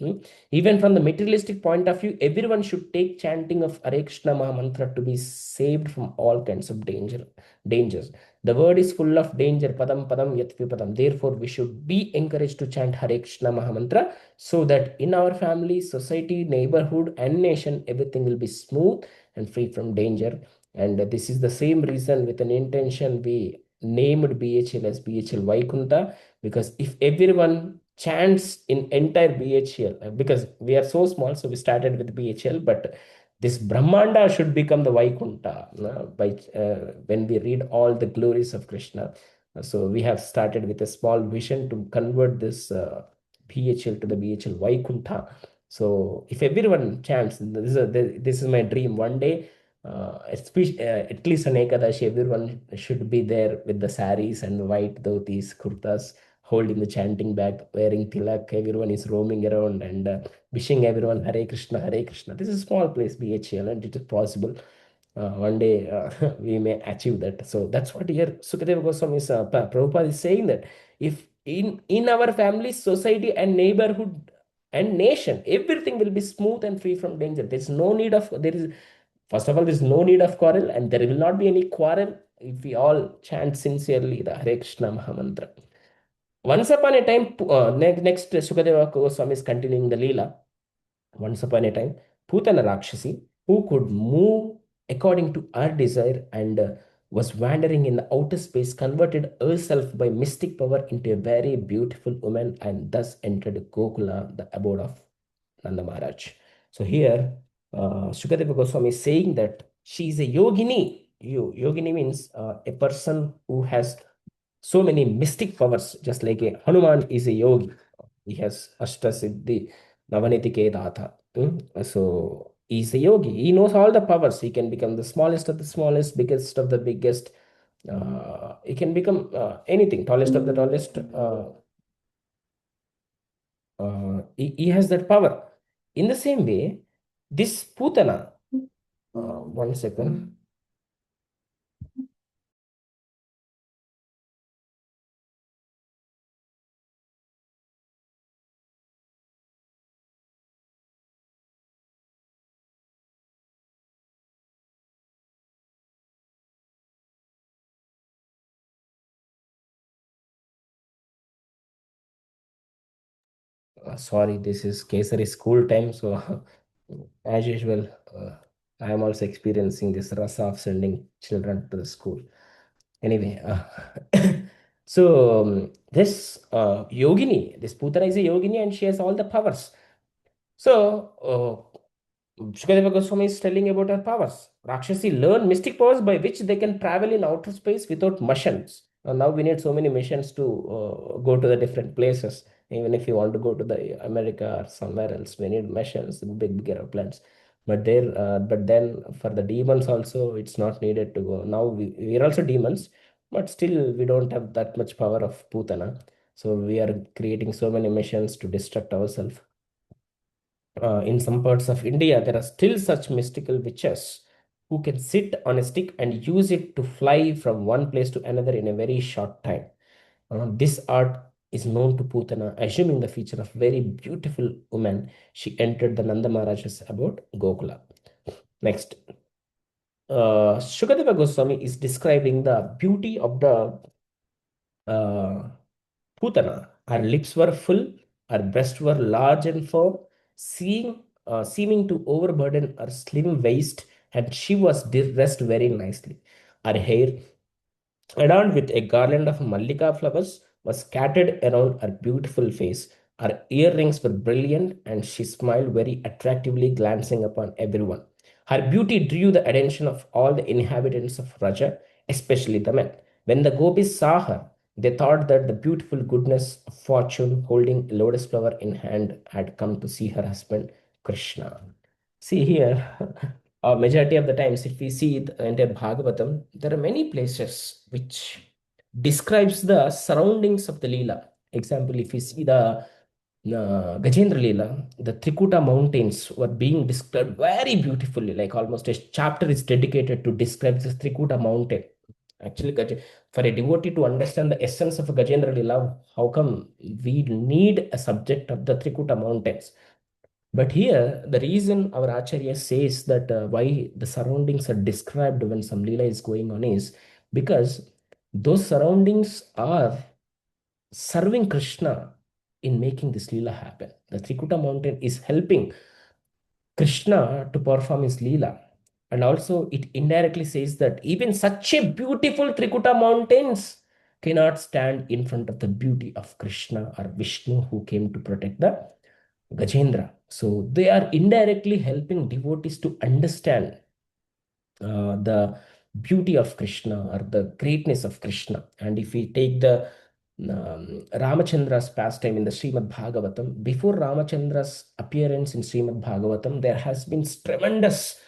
Even from the materialistic point of view, everyone should take chanting of Hare Krishna Mahamantra to be saved from all kinds of dangers. The word is full of danger, padam padam yat vipadam. Therefore, we should be encouraged to chant Hare Krishna Mahamantra, so that in our family, society, neighborhood, and nation, everything will be smooth and free from danger. And this is the same reason, with an intention, we named BHL as BHL Vaikunta, because if everyone chants in entire BHL, because we are so small, so we started with BHL, but this Brahmanda should become the Vaikunta when we read all the glories of Krishna. So we have started with a small vision to convert this BHL to the BHL Vaikunta. So if everyone chants, this is my dream. One day, at least on Ekadashi, everyone should be there with the saris and white dhotis, kurtas, holding the chanting bag, wearing tilak. Everyone is roaming around and wishing everyone Hare Krishna, Hare Krishna. This is a small place, BHL, and it is possible. One day we may achieve that. So that's what here Sukadeva Goswami Prabhupada is saying, that if in our family, society, and neighborhood and nation, everything will be smooth and free from danger. First of all, there's no need of quarrel, and there will not be any quarrel if we all chant sincerely the Hare Krishna Mahamantra. Once upon a time, next Sukadeva Goswami is continuing the Leela. Once upon a time, Putana Rakshasi, who could move according to her desire and was wandering in the outer space, converted herself by mystic power into a very beautiful woman and thus entered Gokula, the abode of Nanda Maharaj. So here, Shukadeva Goswami is saying that she is a yogini. Yogini means a person who has so many mystic powers, just like a Hanuman is a yogi. He has Ashtasiddhi, Navaniti Kedata. So he's a yogi. He knows all the powers. He can become the smallest of the smallest, biggest of the biggest. He can become anything, tallest of the tallest. He has that power. In the same way, this Putana, 1 second. Sorry, this is Kesari school time, so as usual, I am also experiencing this rasa of sending children to the school. Anyway, so this yogini, this Putana is a yogini, and she has all the powers. So Shukadeva Goswami is telling about her powers. Rakshasi learn mystic powers by which they can travel in outer space without missions. Now we need so many missions to go to the different places. Even if you want to go to the America or somewhere else, we need missions, big airplanes. But then for the demons also, it's not needed to go. Now we are also demons, but still we don't have that much power of Putana. So we are creating so many missions to distract ourselves. In some parts of India, there are still such mystical witches who can sit on a stick and use it to fly from one place to another in a very short time. This art is known to Putana, assuming the feature of very beautiful woman. She entered the Nanda Maharaj's about Gokula. Next, Shukadeva Goswami is describing the beauty of the uh, Putana. Her lips were full, her breasts were large and firm, seeming to overburden her slim waist, and she was dressed very nicely. Her hair, adorned with a garland of mallika flowers, was scattered around her beautiful face. Her earrings were brilliant, and she smiled very attractively, glancing upon everyone. Her beauty drew the attention of all the inhabitants of Raja, especially the men. When the gopis saw her, they thought that the beautiful goodness of fortune, holding a lotus flower in hand, had come to see her husband Krishna. See here, a majority of the times, if we see the entire Bhagavatam, there are many places which describes the surroundings of the Leela. Example, if we see the Gajendra Leela, the Trikuta mountains were being described very beautifully, like almost a chapter is dedicated to describe this Trikuta mountain. Actually, for a devotee to understand the essence of a Gajendra Leela, how come we need a subject of the Trikuta mountains? But here, the reason our Acharya says that why the surroundings are described when some Leela is going on is because those surroundings are serving Krishna in making this Leela happen. The Trikuta mountain is helping Krishna to perform his Leela. And also, it indirectly says that even such a beautiful Trikuta mountains cannot stand in front of the beauty of Krishna or Vishnu who came to protect the Gajendra. So they are indirectly helping devotees to understand the beauty of Krishna or the greatness of Krishna. And if we take the Ramachandra's pastime in the Srimad Bhagavatam, before Ramachandra's appearance in Srimad Bhagavatam, there has been tremendous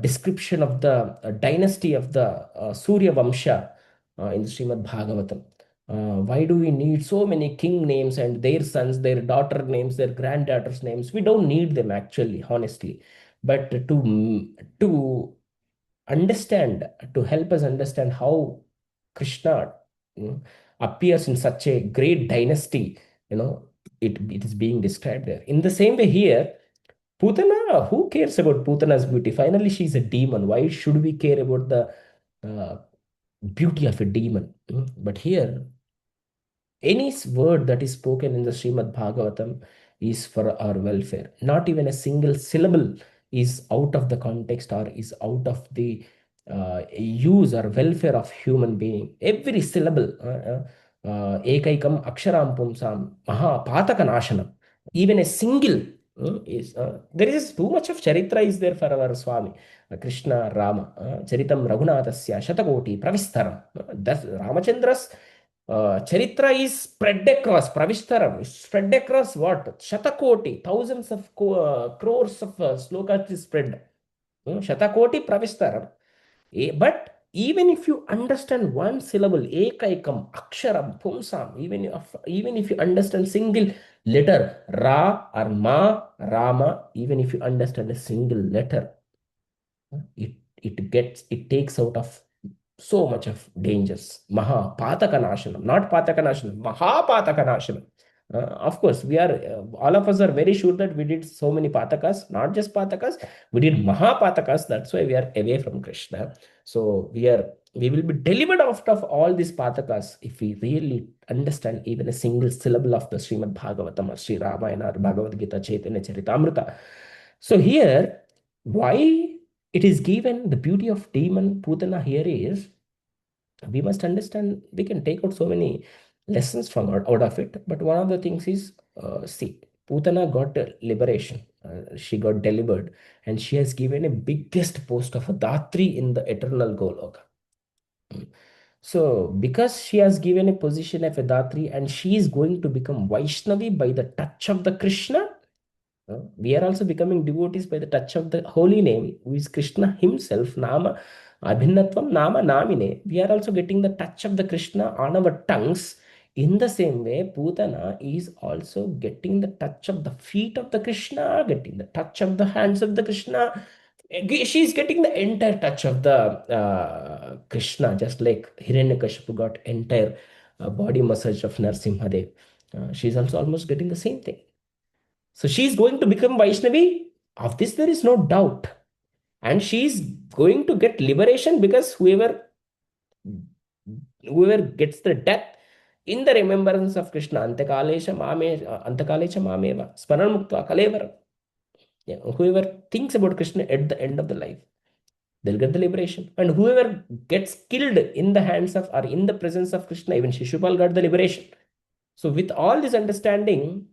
description of the dynasty of the Surya Vamsha in the Srimad Bhagavatam. Why do we need so many king names and their sons, their daughter names, their granddaughters' names? We don't need them actually, honestly. But to understand, to help us understand how Krishna you know, appears in such a great dynasty, it is being described there. In the same way here, Putana, who cares about Putana's beauty? Finally, she's a demon. Why should we care about the uh, beauty of a demon? But here, any word that is spoken in the Srimad Bhagavatam is for our welfare. Not even a single syllable is out of the context or is out of the use or welfare of human being. Every syllable, ekaikam aksharam pumsam maha pataka nashanam. Even a single There is too much of charitra is there for our Swami, Krishna, Rama. Charitam Raghunathasya Shatakoti Pravistaram. That Ramachandra's charitra is spread across, Pravistaram, is spread across what? Shatakoti, thousands of crores of slokas is spread. Shatakoti Pravistaram. But even if you understand one syllable, ekaikam, aksharam, pumsam, even if you understand single letter, ra or ma, rama, even if you understand a single letter, it takes out of so much of dangers. Maha Pataka not Pataka Maha Pataka. Of course, we are all of us are very sure that we did so many patakas, not just patakas, we did Maha Patakas. That's why we are away from Krishna. So we will be delivered out of all these patakas if we really understand even a single syllable of the Srimad Bhagavatam or Sri Ramayana or Bhagavad Gita Chaitanya Charitamrita. So here, why it is given the beauty of demon Putana here is we must understand we can take out so many lessons from out of it, but one of the things is see, Putana got liberation, she got delivered, and she has given a biggest post of a Datri in the eternal Goloka. So because she has given a position of a Datri and she is going to become Vaishnavi by the touch of the Krishna, we are also becoming devotees by the touch of the holy name, who is Krishna himself. Nama Abhinatvam Nama Namine. We are also getting the touch of the Krishna on our tongues. In the same way, Putana is also getting the touch of the feet of the Krishna, getting the touch of the hands of the Krishna. She is getting the entire touch of the Krishna, just like Hiranyakashipu got entire body massage of Narsimhadev. She is also almost getting the same thing. So she is going to become Vaishnavi. Of this, there is no doubt. And she is going to get liberation because whoever gets the death in the remembrance of Krishna, Antakalesha Mameva, Smaranmukta Kalevaram. Yeah, whoever thinks about Krishna at the end of the life, they'll get the liberation. And whoever gets killed in the hands of or in the presence of Krishna, even Shishupal got the liberation. So with all this understanding,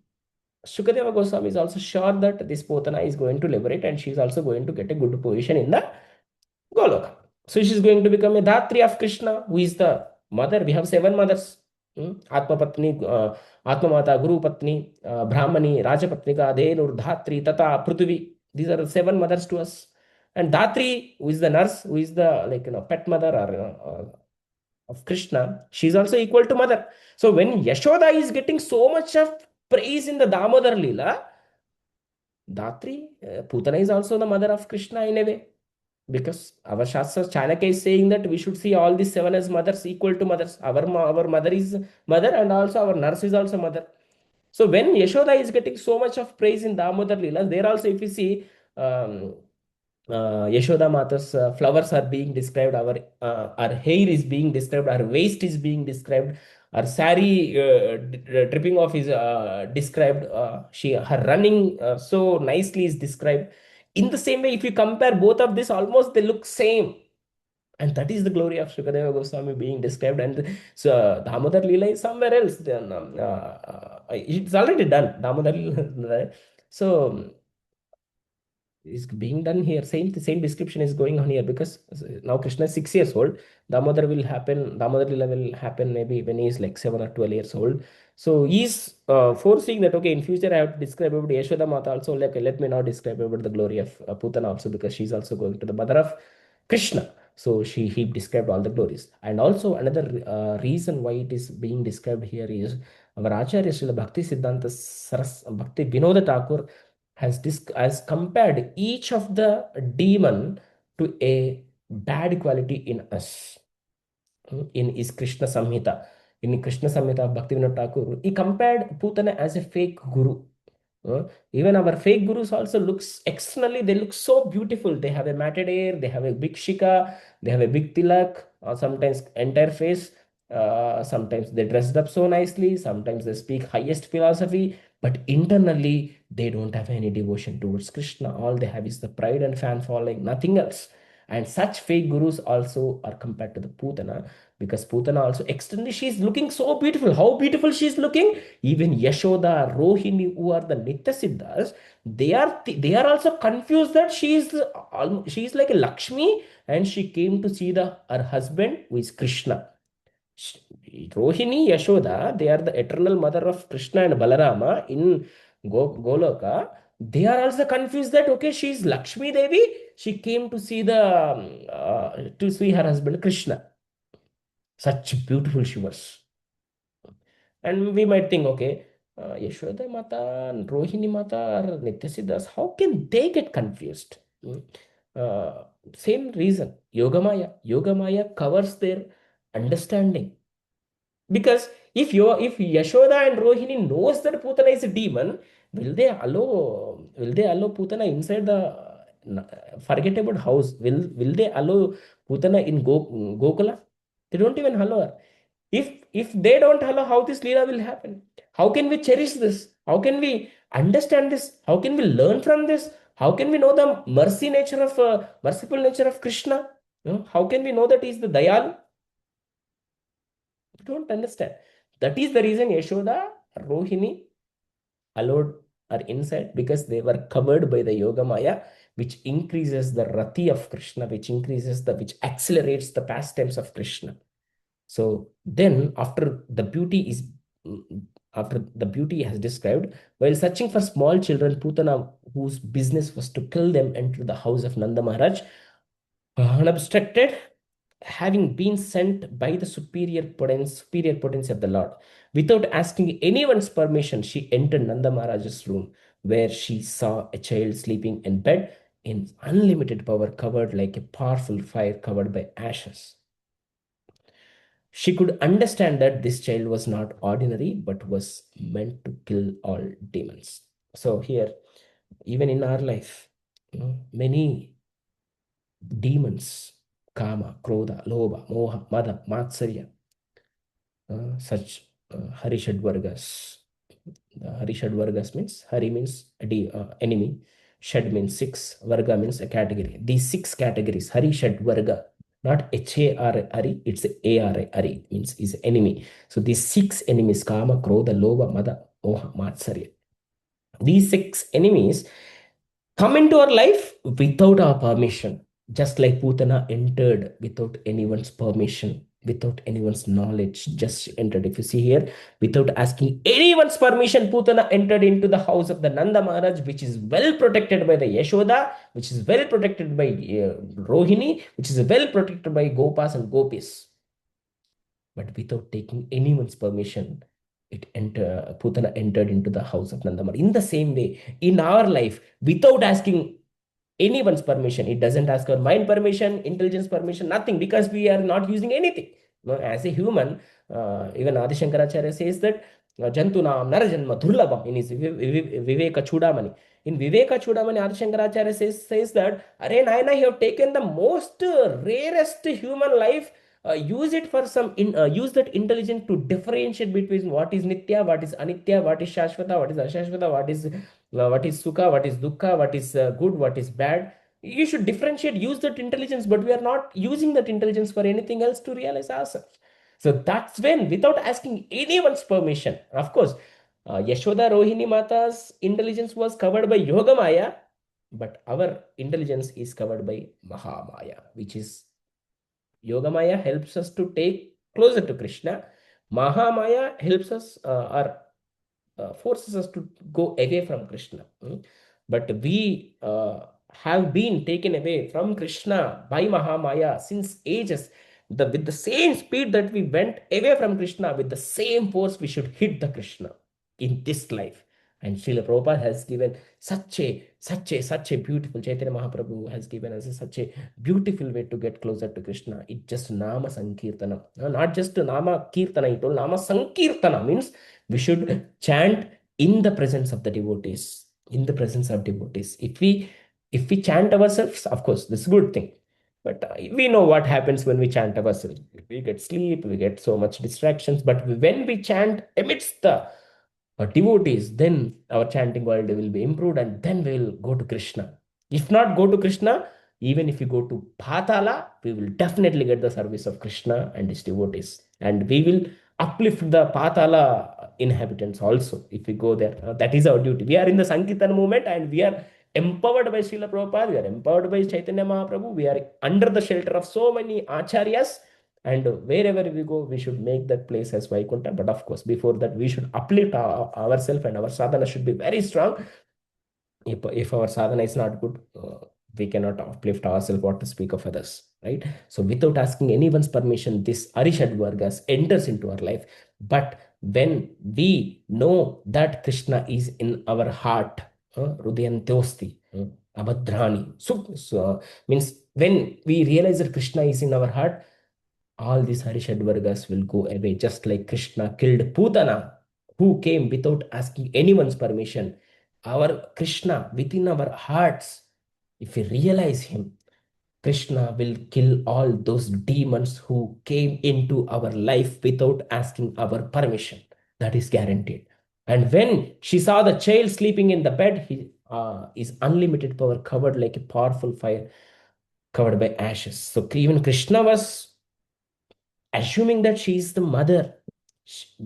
Shukadeva Goswami is also sure that this Potana is going to liberate and she is also going to get a good position in the Goloka. So she is going to become a Dhatri of Krishna, who is the mother. We have 7 mothers. Atma Patni, Atma Mata, Guru Patni, Brahmani, Raja Patnika, Dhenur, Dhatri, Tata, Prithvi. These are the 7 mothers to us. And Dhatri, who is the nurse, who is the pet mother or of Krishna, she is also equal to mother. So when Yashoda is getting so much of praise in the Damodar Leela, Dhatri, Putana is also the mother of Krishna in a way. Because our Shastra Chanakya is saying that we should see all these 7 as mothers equal to mothers. Our mother is mother and also our nurse is also mother. So when Yashoda is getting so much of praise in Damodar Leela, there also if you see Yashoda Mata's flowers are being described, our hair is being described, our waist is being described, our sari dripping off is described, her running so nicely is described. In the same way, if you compare both of this, almost they look same. And that is the glory of Shukadeva Goswami being described. And so Damodar Leela is somewhere else. Then, it's already done. Damodar Leela. So is being done here. Same description is going on here because now Krishna is 6 years old. Damodar Lila will happen maybe when he is like 7 or 12 years old. So he's foreseeing that okay, in future I have to describe about Yashoda Mata also. Like let me now describe about the glory of Putana also because she's also going to the mother of Krishna. So he described all the glories. And also another reason why it is being described here is our Acharya Srila Bhakti Siddhanta Bhakti Vinod Thakur has compared each of the demon to a bad quality in us. In his Krishna Samhita, in Krishna Samhita of Bhaktivinoda Thakur, he compared Putana as a fake guru. Even our fake gurus also looks externally, they look so beautiful. They have a matted hair, they have a big shika, they have a big tilak, or sometimes entire face. Sometimes they dressed up so nicely, sometimes they speak highest philosophy, but internally they don't have any devotion towards Krishna. All they have is the pride and fan following, nothing else. And such fake gurus also are compared to the Putana, because Putana also externally she's looking so beautiful. How beautiful she's looking! Even Yashoda, Rohini, who are the Nitya Siddhas, they are also confused that she's like a Lakshmi, and she came to see her husband who is Krishna. Rohini, Yashoda, they are the eternal mother of Krishna and Balarama in Goloka. They are also confused that okay, she is Lakshmi Devi. She came to see to see her husband Krishna. Such beautiful she was. And we might think, okay, Yashoda Mata and Rohini Mata are Nityasiddhas. How can they get confused? Hmm. Uh, Same reason. Yogamaya. Yogamaya covers their understanding. Because if Yashoda and Rohini knows that Putana is a demon, will they allow Putana inside the forget about house? Will they allow Putana in Gokula? They don't even allow her. If they don't allow, how this Leela will happen? How can we cherish this? How can we understand this? How can we learn from this? How can we know the merciful nature of Krishna? How can we know that he is the Dayal? Don't understand. That is the reason Yashoda, Rohini allowed are inside, because they were covered by the Yoga Maya, which increases the rati of Krishna, which accelerates the pastimes of Krishna. So then, after the beauty has described, while searching for small children, Putana, whose business was to kill them, entered the house of Nanda Maharaj, unobstructed, having been sent by the superior potency of the Lord. Without asking anyone's permission, she entered Nanda Maharaj's room, where she saw a child sleeping in bed in unlimited power, covered like a powerful fire covered by ashes. She could understand that this child was not ordinary, but was meant to kill all demons. So here, even in our life, many demons, kama, krodha, lobha, moha, mada, matsarya, such Harishadvargas. Harishadvargas means Hari means enemy, Shad means six, Varga means a category. These six categories, Harishadvarga, not Hari, it's Ari, Ari means is enemy. So these six enemies, Kama, Krodha, Lobha, Mada, Moha, Matsarya. These six enemies come into our life without our permission, just like Putana entered without anyone's permission, without anyone's knowledge, just entered. If you see here, without asking anyone's permission, Putana entered into the house of the Nanda Maharaj, which is well protected by the Yashoda, which is well protected by Rohini, which is well protected by Gopas and Gopis. But without taking anyone's permission, Putana entered into the house of Nanda Maharaj. In the same way, in our life, without asking anyone's permission, it doesn't ask our mind permission, intelligence permission, nothing, because we are not using anything. As a human, even Adi Shankaracharya says that Jantunam Narajanma Durlabham in his Viveka Chudamani. In Viveka Chudamani, Adi Shankaracharya says that, Are Naina, you have taken the most rarest human life, use that intelligence to differentiate between what is Nitya, what is Anitya, what is Shashvata, what is Ashashvata, what is Sukha, what is Dukkha, what is good, what is bad. You should differentiate, use that intelligence, but we are not using that intelligence for anything else to realize ourselves. So that's when, without asking anyone's permission, of course, Yashoda Rohini Mata's intelligence was covered by Yogamaya, but our intelligence is covered by Mahamaya, which is Yogamaya helps us to take closer to Krishna. Mahamaya helps us or forces us to go away from Krishna. But we have been taken away from Krishna by Mahamaya since ages. With the same speed that we went away from Krishna, with the same force we should hit the Krishna in this life. And Srila Prabhupada has given such a beautiful, Chaitanya Mahaprabhu has given us such a beautiful way to get closer to Krishna. It just Nama Sankirtana. Not just Nama Kirtana, it all Nama Sankirtana means we should chant in the presence of the devotees. In the presence of devotees. If we chant ourselves, of course, this is a good thing. But we know what happens when we chant ourselves. We get sleep, we get so much distractions. But when we chant amidst the devotees, then our chanting quality will be improved, and then we will go to Krishna. If not go to Krishna, Even if you go to Patala, we will definitely get the service of Krishna and his devotees, and we will uplift the Patala inhabitants also if we go there. That is our duty. We are in the Sankirtan movement, and we are empowered by Srila Prabhupada, we are empowered by Chaitanya Mahaprabhu, we are under the shelter of so many acharyas, and wherever we go, we should make that place as Vaikuntha. But of course, before that, we should uplift ourselves, and our sadhana should be very strong. If our sadhana is not good, we cannot uplift ourselves, what to speak of others, right? So without asking anyone's permission, this arishad vargas enters into our life. But when we know that Krishna is in our heart, hrudayantosti, abhadrani, so means when we realize that Krishna is in our heart, all these Harishad Vargas will go away, just like Krishna killed Putana, who came without asking anyone's permission. Our Krishna within our hearts, if we realize him, Krishna will kill all those demons who came into our life without asking our permission. That is guaranteed. And when she saw the child sleeping in the bed, his unlimited power covered like a powerful fire covered by ashes. So even Krishna was assuming that she is the mother,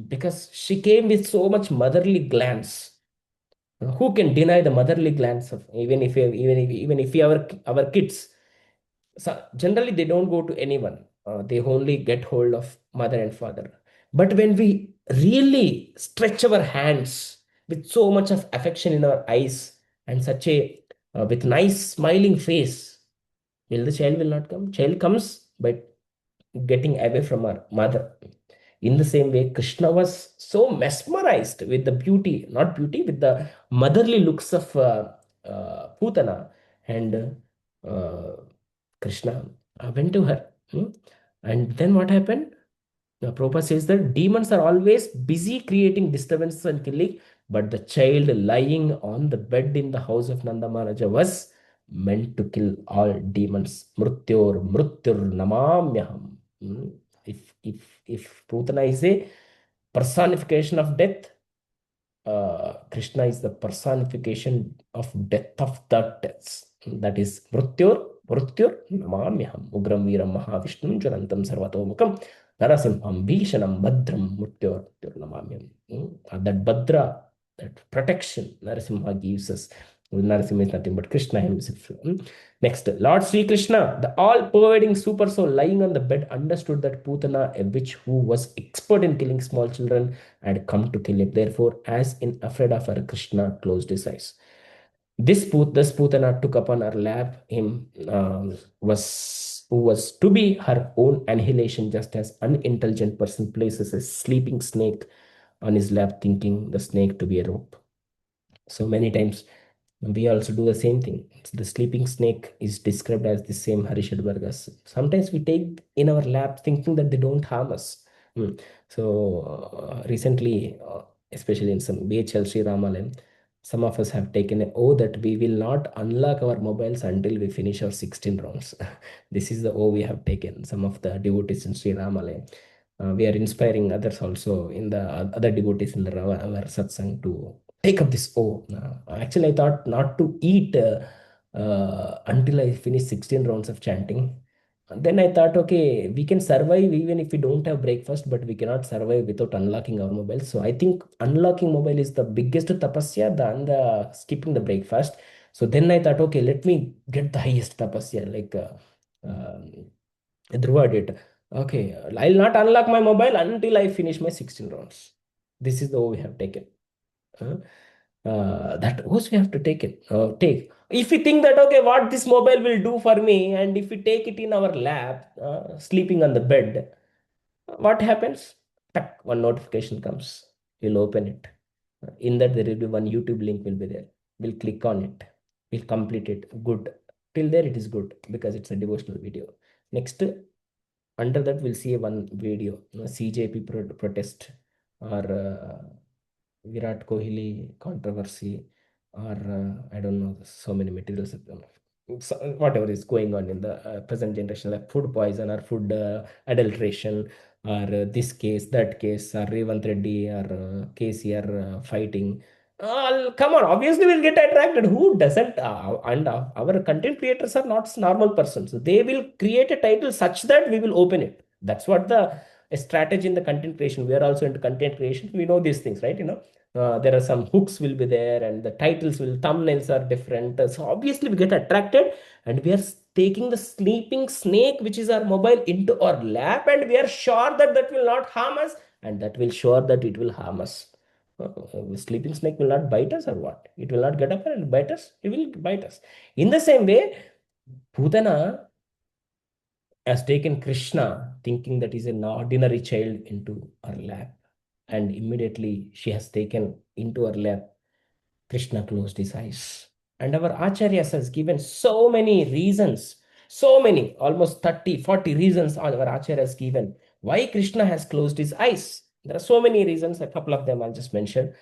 because she came with so much motherly glance. Who can deny the motherly glance of, even if our kids? So generally they don't go to anyone. They only get hold of mother and father. But when we really stretch our hands with so much of affection in our eyes, and such a with nice smiling face, will the child will not come? Child comes by getting away from our mother. In the same way, Krishna was so mesmerized with the beauty, not beauty, with the motherly looks of Putana. And uh, Krishna went to her. And then what happened? Prabhupada says that demons are always busy creating disturbance and killing, but the child lying on the bed in the house of Nanda Maharaja was meant to kill all demons. Mrutyur namamyaham. If Putana is a personification of death, Krishna is the personification of death of the deaths. That is Mrutyur Namamyaham Ugram Veeram Mahavishnum Jvalantam Sarvatomukam Narasimham Bhishanam Bhadram Mrutyur Namamyam. That Bhadra, that protection Narasimha gives us. Narasimha is nothing but Krishna himself. Next, Lord Sri Krishna, the all-pervading super soul lying on the bed, understood that Putana, a witch who was expert in killing small children, had come to kill him. Therefore, as in afraid of her, Krishna closed his eyes. This Putana took upon her lap him who was to be her own annihilation, just as unintelligent person places a sleeping snake on his lap, thinking the snake to be a rope. So many times we also do the same thing. The sleeping snake is described as the same Harishad Vargas. Sometimes we take in our lap thinking that they don't harm us. So recently, especially in some BHL Sri Ramalayam, some of us have taken an oath that we will not unlock our mobiles until we finish our 16 rounds. This is the oath we have taken, some of the devotees in Sri Ramalayam. We are inspiring others also in the other devotees in our satsang to take up this. Oh, actually, I thought not to eat until I finish 16 rounds of chanting. And then I thought, okay, we can survive even if we don't have breakfast, but we cannot survive without unlocking our mobile. So I think unlocking mobile is the biggest tapasya than the skipping the breakfast. So then I thought, okay, let me get the highest tapasya, like Dhruva did. Okay, I'll not unlock my mobile until I finish my 16 rounds. This is the way we have taken. Uh, that was we have to take. If we think that, okay, what this mobile will do for me, and if we take it in our lap, sleeping on the bed, what happens? Tuck, one notification comes. You'll open it. In that, there will be one YouTube link will be there. We'll click on it. We'll complete it. Good. Till there, it is good because it's a devotional video. Next, under that, we'll see one video, CJP protest, or Virat Kohli controversy, or I don't know, so many materials. So, whatever is going on in the present generation, like food poison or food adulteration, or this case, that case, or Revant Reddy or KCR fighting. Come on, obviously we'll get attracted. Who doesn't? Our content creators are not normal persons. So they will create a title such that we will open it. That's what the strategy in the content creation. We are also into content creation. We know these things, right? There are some hooks will be there, and the thumbnails are different. So obviously we get attracted, and we are taking the sleeping snake, which is our mobile, into our lap, and we are sure that that will not harm us, and that will sure that it will harm us. Sleeping snake will not bite us or what? It will not get up and bite us. It will bite us. In the same way, Putana has taken Krishna, thinking that he's an ordinary child, into her lap, and immediately she has taken into her lap. Krishna closed his eyes. And our Acharyas has given so many reasons, so many, almost 30, 40 reasons our Acharya has given why Krishna has closed his eyes. There are so many reasons, a couple of them I'll just mention.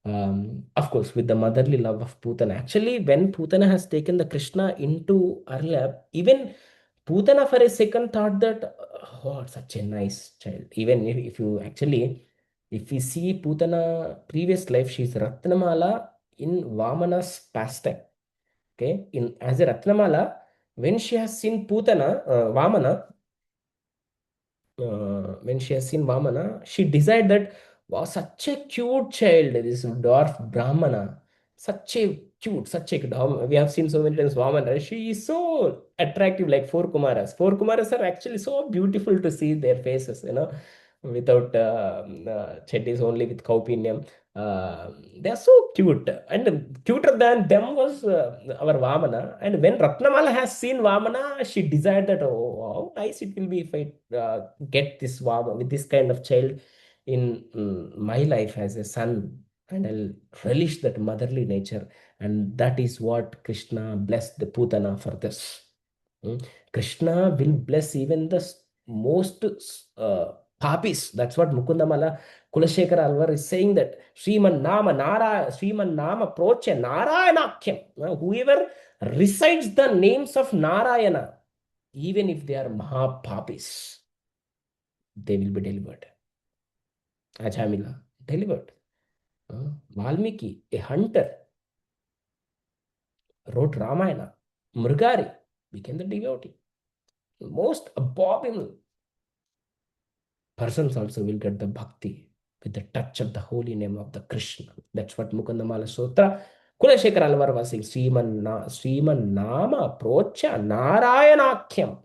Of course, with the motherly love of Putana. Actually, when Putana has taken the Krishna into her lap, even Putana for a second thought that, oh, such a nice child. Even if you actually, if we see Putana previous life, she's Ratnamala in Vamana's pastime. Okay, in as a Ratnamala, when she has seen Vamana, when she has seen Vamana, she desired that, wow, such a cute child, this dwarf Brahmana, such a cute, such a we have seen so many times Vamana. She is so attractive, like four Kumaras. Four Kumaras are actually so beautiful to see their faces, without chettis, only with cowpinium. They are so cute, and cuter than them was our Vamana. And when Ratnamala has seen Vamana, she desired that, oh, how nice it will be if I get this Vamana with this kind of child in my life as a son, and I'll relish that motherly nature. And that is what Krishna blessed the Putana for this. Mm. Krishna will bless even the most papis. That's what Mukundamala Kulashekara Alvar is saying, that Sriman Nama Procha Narayanakyam. Whoever recites the names of Narayana, even if they are Mahapapis, they will be delivered. Ajamila, delivered. Valmiki, a hunter, wrote Ramayana. Mrigari became the devotee. Most abominable persons also will get the bhakti with the touch of the holy name of the Krishna. That's what Mukundamala Sutra. Kulashekara Alvar was saying, Sriman Nama Procha Narayanakyam.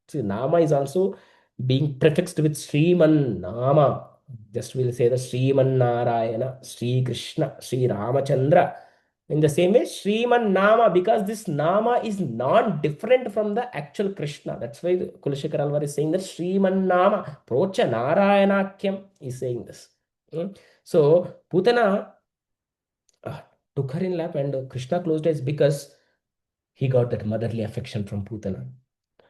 See, Nama is also being prefixed with Sriman Nama. Just we'll say the Sriman Narayana, Sri Krishna, Sri Ramachandra. In the same way, Sriman Nama, because this Nama is non-different from the actual Krishna. That's why Kulashekar Alvar is saying that Sriman Nama, Procha Narayanakyam is saying this. So, Putana took her in lap, and Krishna closed eyes because he got that motherly affection from Putana.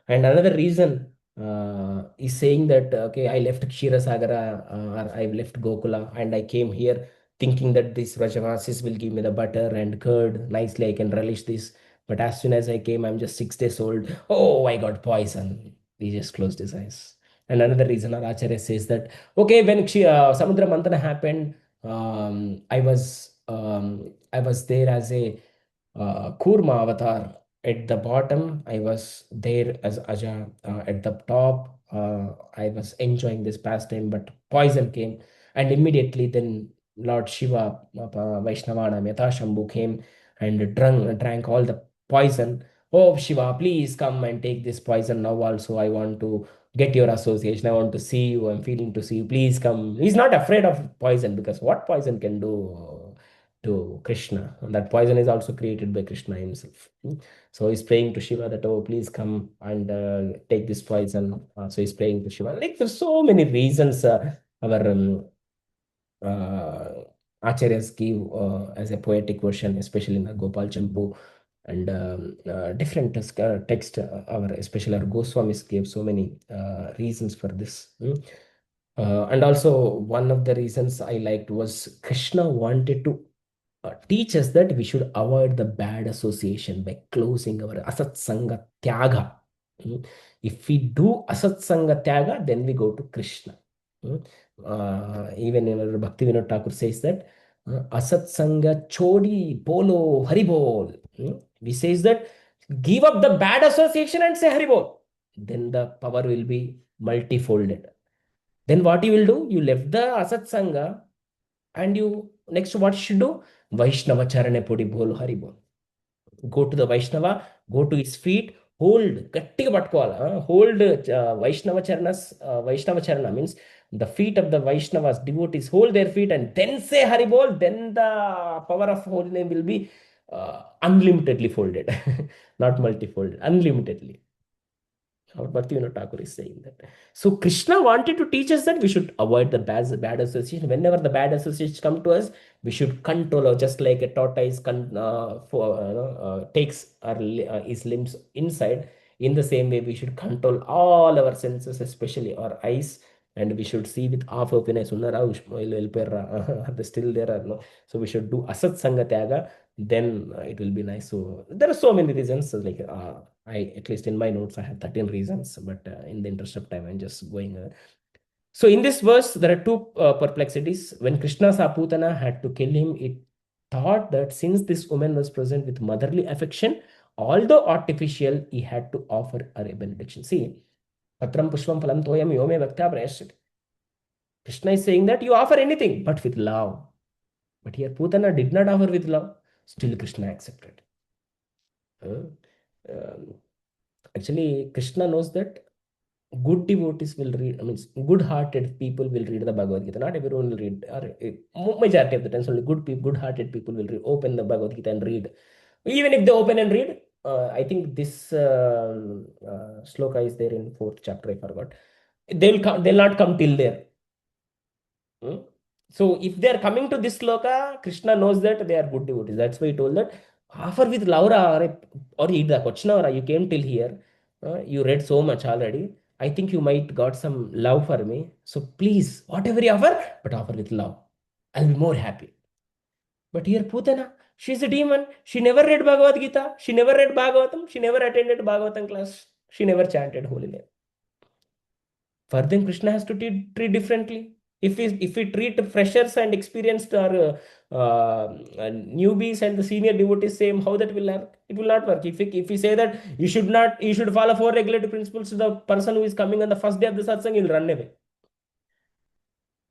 And another reason is saying that, okay, I left Ksheerasagara, or I left Gokula, and I came here thinking that these Vrajavasis will give me the butter and curd nicely. I can relish this. But as soon as I came, I'm just 6 days old. Oh, I got poison. He just closed his eyes. And another reason, our Acharya says that, okay, when Samudra Mantana happened, I was there as a Kurma avatar. At the bottom, I was there as Aja. At the top, I was enjoying this pastime, but poison came, and immediately then Lord Shiva, Vaishnavana, Meta Shambhu came and drank all the poison. Oh, Shiva, please come and take this poison now also. I want to get your association. I want to see you. I'm feeling to see you. Please come. He's not afraid of poison, because what poison can do to Krishna? And that poison is also created by Krishna himself. So he's praying to Shiva that, oh, please come and take this poison. So he's praying to Shiva. Like, there's so many reasons our uh, Acharyas give as a poetic version, especially in the Gopal Champu, and different text. Our especially our Goswamis gave so many reasons for this. And also, one of the reasons I liked was Krishna wanted to teach us that we should avoid the bad association by closing our asat sanga tyaga. If we do asat sanga tyaga, then we go to Krishna. Even in our Bhakti Vinod Thakur says that Asatsanga chodi bolo haribol. We says that give up the bad association and say haribol. Then the power will be multifolded. Then what you will do? You left the Asatsanga and you next what you should do? Vaishnava charane podi bolo haribol. Go to the Vaishnava, go to his feet, hold, గట్టిగా పట్టుకోవాలి. Hold Vaishnava Charanas, Vaishnava Charana means the feet of the Vaishnavas, devotees, hold their feet and then say Haribol, then the power of holy name will be unlimitedly folded, not multifolded, unlimitedly. Our Bhaktivinoda Thakur is saying that. So Krishna wanted to teach us that we should avoid the bad association. Whenever the bad associations come to us, we should control, or just like a tortoise takes his limbs inside. In the same way, we should control all our senses, especially our eyes, and we should see with half openness. Are they still there or no? So we should do asat sanga tyaga. Then it will be nice. So there are so many reasons. So like I, at least in my notes, I have 13 reasons, but in the interest of time, I'm just going. So in this verse, there are two perplexities. When Krishna saw Putana had to kill him, it thought that since this woman was present with motherly affection, although artificial, he had to offer her a benediction. See, Patram Pushpam Phalam Toyam Yome Bhakta Prayashriti. Krishna is saying that you offer anything, but with love. But here Putana did not offer with love. Still Krishna accepted. Um, Actually, Krishna knows that good devotees will read, I mean, good-hearted people will read the Bhagavad Gita. Not everyone will read, or majority of the times only good-hearted people will read, open the Bhagavad Gita and read. Even if they open and read, I think this sloka is there in fourth chapter, I forgot. They'll not come till there. Hmm? So if they are coming to this sloka, Krishna knows that they are good devotees. That's why he told that offer with Laura or Ida Kochna, you came till here. You read so much already. I think you might got some love for me. So please, whatever you offer, but offer with love. I'll be more happy. But here Putana, she's a demon. She never read Bhagavad Gita. She never read Bhagavatam. She never attended Bhagavatam class. She never chanted holy name. For them, Krishna has to treat differently. If we treat freshers and experienced or newbies and the senior devotees same, how that will work? It will not work. If we say that you should follow four regulatory principles, the person who is coming on the first day of the satsang will run away.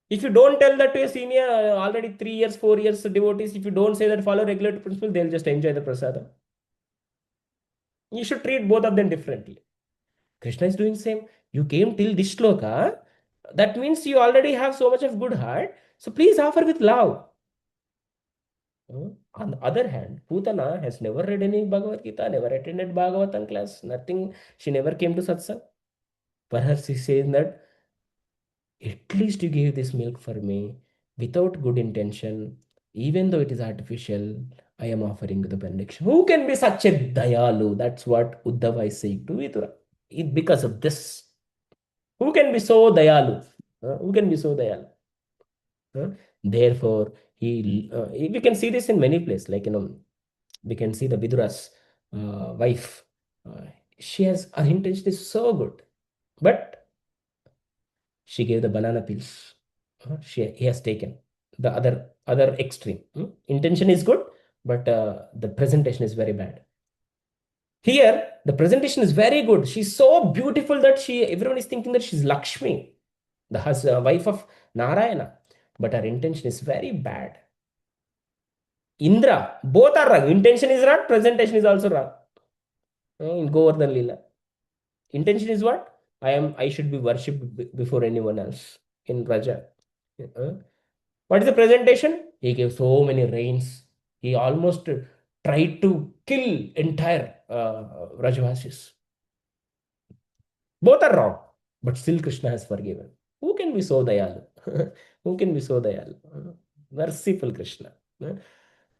If you don't tell that to a senior, already 3 years, 4 years devotees, if you don't say that follow regulatory principle, they'll just enjoy the prasadam. You should treat both of them differently. Krishna is doing same. You came till this shloka. That means you already have so much of good heart. So please offer with love. On the other hand, Putana has never read any Bhagavad Gita, never attended Bhagavatam class, nothing. She never came to satsang. Perhaps she says that at least you gave this milk for me without good intention, even though it is artificial. I am offering the benediction. Who can be such a dayalu? That's what Uddhava is saying to Vidura. Because of this. Who can be so dayalu? Who can be so dayalu? Therefore, we can see this in many places. Like, we can see the Vidura's wife. Her intention is so good. But she gave the banana peels. He has taken the other extreme. Intention is good, but the presentation is very bad. Here, the presentation is very good. She's so beautiful that everyone is thinking that she's Lakshmi, the wife of Narayana. But her intention is very bad. Indra, both are wrong. Intention is wrong, presentation is also wrong. In Govardhan Leela. Intention is what? I should be worshipped before anyone else in Raja. What is the presentation? He gave so many rains. He almost tried to kill entire Rajavasis. Both are wrong, but still Krishna has forgiven. Who can be so dayalu? Who can be so dayalu? Merciful Krishna.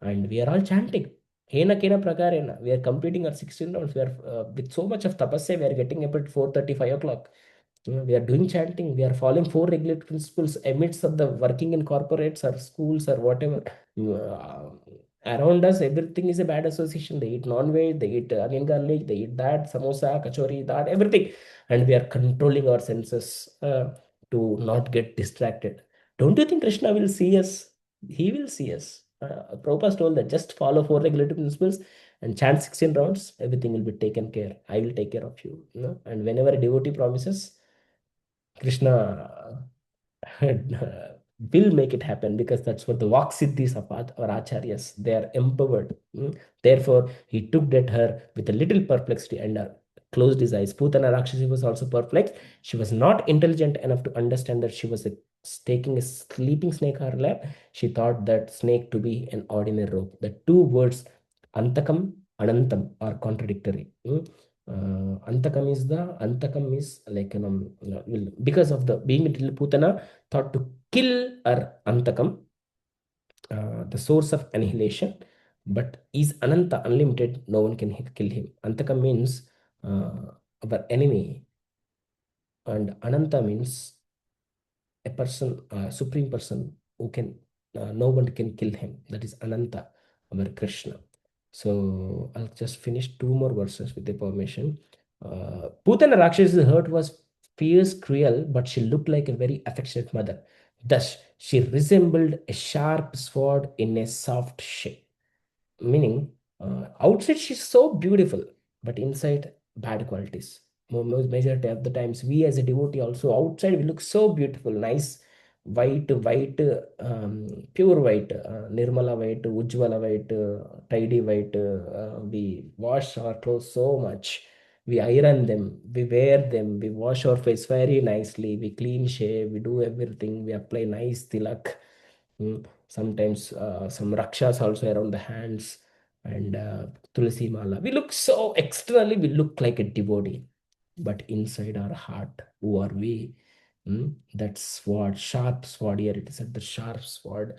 And we are all chanting. Hena Kena Prakarena. We are completing our 16 rounds. We are with so much of tapasya, we are getting up at 4:35 o'clock. We are doing chanting. We are following four regular principles amidst of the working in corporates or schools or whatever. Around us, everything is a bad association. They eat non-veg, they eat onion garlic, they eat that, samosa, kachori, that, everything. And we are controlling our senses to not get distracted. Don't you think Krishna will see us He will see us. Prabhupada told that just follow four regulative principles and chant 16 rounds, everything will be taken care. I will take care of you. You know? And whenever a devotee promises, Krishna will make it happen, because that's what the Vak Siddhis of our acharyas, they are empowered. Therefore, he took at her with a little perplexity and closed his eyes. Putana Rakshasi was also perplexed. She was not intelligent enough to understand that she was taking a sleeping snake on her lap. She thought that snake to be an ordinary rope. The two words, Antakam, Anantam, are contradictory. Antakam is like, because of the being little Putana thought to kill our Antakam, the source of annihilation, but is Ananta unlimited, no one can kill him. Antakam means our enemy, and Ananta means a person, a supreme person who can, no one can kill him. That is Ananta, our Krishna. So I'll just finish two more verses with the permission. Putana Rakshasi's hurt was fierce, cruel, but she looked like a very affectionate mother. Thus, she resembled a sharp sword in a soft shape. Meaning, outside she's so beautiful, but inside bad qualities. Most majority of the times, we as a devotee also outside we look so beautiful, nice, white, pure white, nirmala white, ujjwala white, tidy white. We wash our clothes so much. We iron them, we wear them, we wash our face very nicely, we clean shave, we do everything, we apply nice tilak. Sometimes some rakshas also around the hands, and tulsi mala. We look so externally, we look like a devotee, but inside our heart, who are we? That sword, sharp sword, here it is at the sharp sword.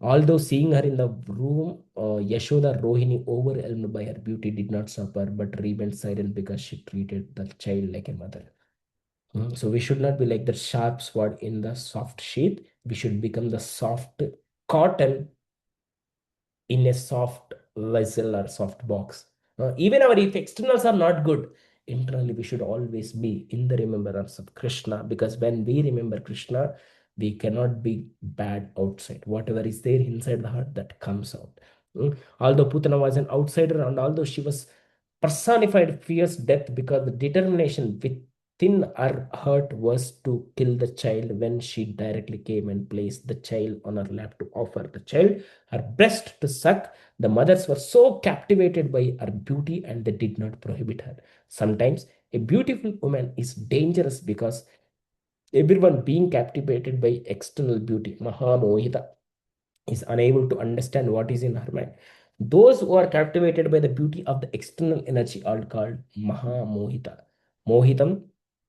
Although seeing her in the room, Yashoda Rohini, overwhelmed by her beauty, did not suffer but remained silent because she treated the child like a mother. So we should not be like the sharp sword in the soft sheath. We should become the soft cotton in a soft vessel or soft box. Even our, if externals are not good, internally we should always be in the remembrance of Krishna, because when we remember Krishna, we cannot be bad outside. Whatever is there inside the heart, that comes out. Although Putana was an outsider, and although she was personified fierce death, because the determination within her heart was to kill the child, when she directly came and placed the child on her lap to offer the child her breast to suck. The mothers were so captivated by her beauty and they did not prohibit her. Sometimes a beautiful woman is dangerous because everyone being captivated by external beauty, Mahamohita, is unable to understand what is in her mind. Those who are captivated by the beauty of the external energy are called Mahamohita. Mohitam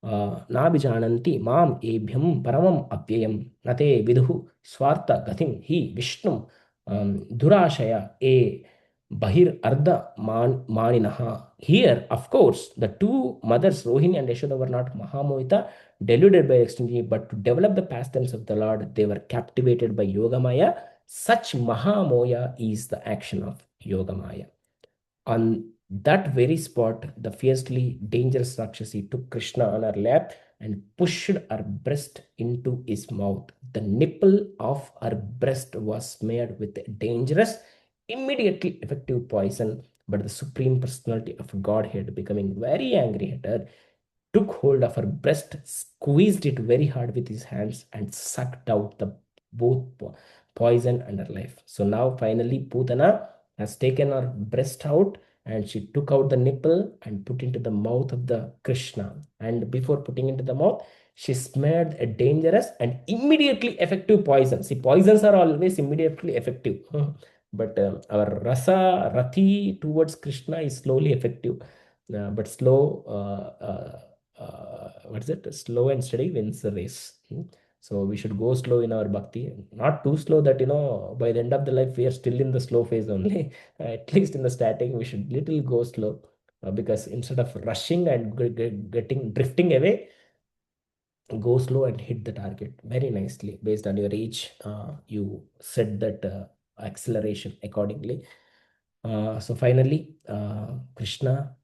nabijananti mam ebhyam paramam apyayam nate viduhu swartha gatim hi Vishnum durashaya e bahir arda maninaha. Here, of course, the two mothers, Rohini and Yashoda, were not Mahamohita, deluded by externity, but to develop the pastimes of the Lord, they were captivated by Yogamaya. Such Mahamoya is the action of Yogamaya. On that very spot, the fiercely dangerous Rakshasi took Krishna on her lap and pushed her breast into his mouth. The nipple of her breast was smeared with a dangerous, immediately effective poison. But the Supreme Personality of Godhead, becoming very angry at her, took hold of her breast, squeezed it very hard with his hands, and sucked out the both poison and her life. So now finally Putana has taken her breast out, and she took out the nipple and put into the mouth of the Krishna. And before putting into the mouth, she smeared a dangerous and immediately effective poison. See, poisons are always immediately effective. But our rasa, rati towards Krishna is slowly effective. But slow, what is it? Slow and steady wins the race. So we should go slow in our bhakti, not too slow that by the end of the life we are still in the slow phase only. At least in the starting, we should little go slow, because instead of rushing and getting drifting away, go slow and hit the target very nicely. Based on your age, you set that acceleration accordingly. So finally, Krishna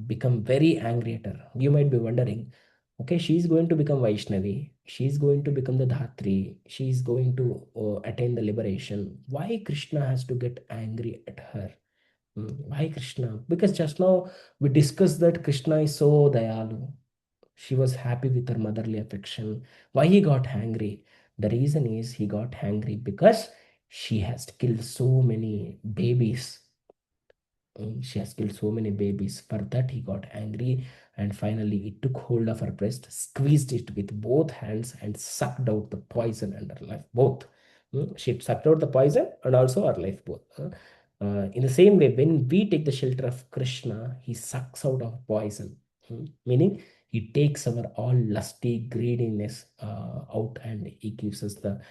become very angry at her. You might be wondering, Okay, she's going to become Vaishnavi, she's going to become the Dhatri, she's going to attain the liberation. Why Krishna has to get angry at her? Why Krishna? Because just now we discussed that Krishna is so dayalu. She was happy with her motherly affection. Why he got angry? The reason is he got angry because she has killed so many babies. She has killed so many babies. For that, he got angry, and finally, he took hold of her breast, squeezed it with both hands, and sucked out the poison and her life both. She sucked out the poison and also her life both. In the same way, when we take the shelter of Krishna, he sucks out our poison, meaning he takes our all lusty greediness out, and he gives us the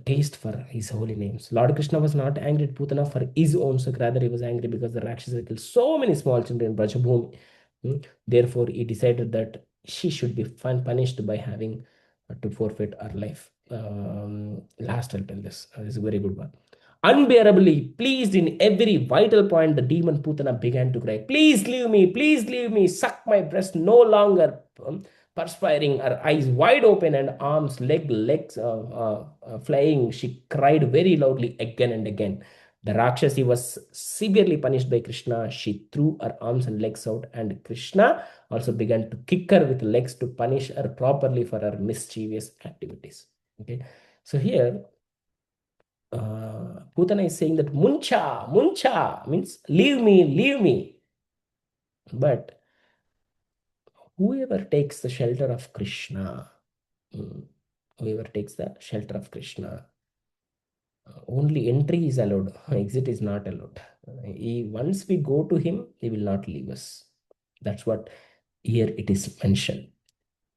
taste for his holy names. Lord Krishna was not angry at Putana for his own sake, rather, he was angry because the Rakshasa killed so many small children in Brajabhumi. Therefore, he decided that she should be punished by having to forfeit her life. Last, I'll tell this. This is a very good one. Unbearably pleased in every vital point, the demon Putana began to cry, please leave me, suck my breast no longer. Perspiring, her eyes wide open and arms, legs flying, she cried very loudly again and again. The Rakshasi was severely punished by Krishna. She threw her arms and legs out, and Krishna also began to kick her with legs to punish her properly for her mischievous activities. Okay, so here Putana is saying that Muncha, Muncha means leave me. But whoever takes the shelter of Krishna, mm, whoever takes the shelter of Krishna, only entry is allowed, exit is not allowed. Once we go to him, he will not leave us. That's what here it is mentioned.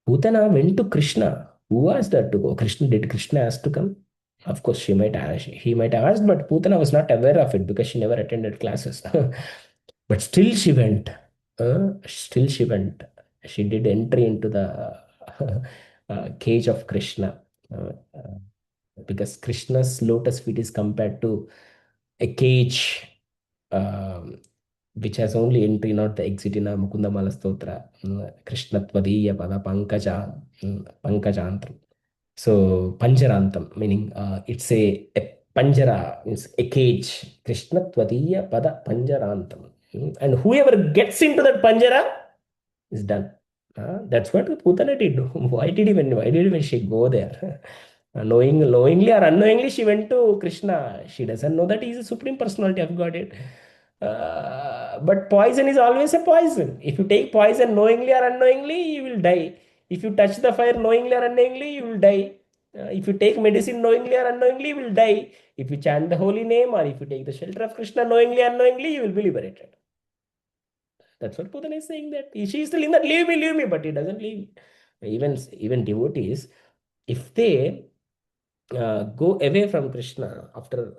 Putana went to Krishna. Who asked her to go? Krishna, did Krishna ask to come? Of course, he might have asked, but Putana was not aware of it because she never attended classes. But still she went. Still she went. She did entry into the cage of Krishna. Because Krishna's lotus feet is compared to a cage, um, which has only entry, not the exit in our Mukunda Mala Stotra. Krishna Tvadiya Pada Pankajantram. So Panjarantam, meaning it's a Panjara, means a cage. Krishna Tvadiya Pada Panjarantam. And whoever gets into that Panjara is done. That's what Putana did. Why did even she go there? Knowingly or unknowingly, she went to Krishna. She doesn't know that he is a supreme personality of Godhead. But poison is always a poison. If you take poison knowingly or unknowingly, you will die. If you touch the fire knowingly or unknowingly, you will die. If you take medicine knowingly or unknowingly, you will die. If you chant the holy name or if you take the shelter of Krishna knowingly or unknowingly, you will be liberated. That's what Putana is saying, that she is telling that leave me, but he doesn't leave. Even devotees, if they go away from Krishna after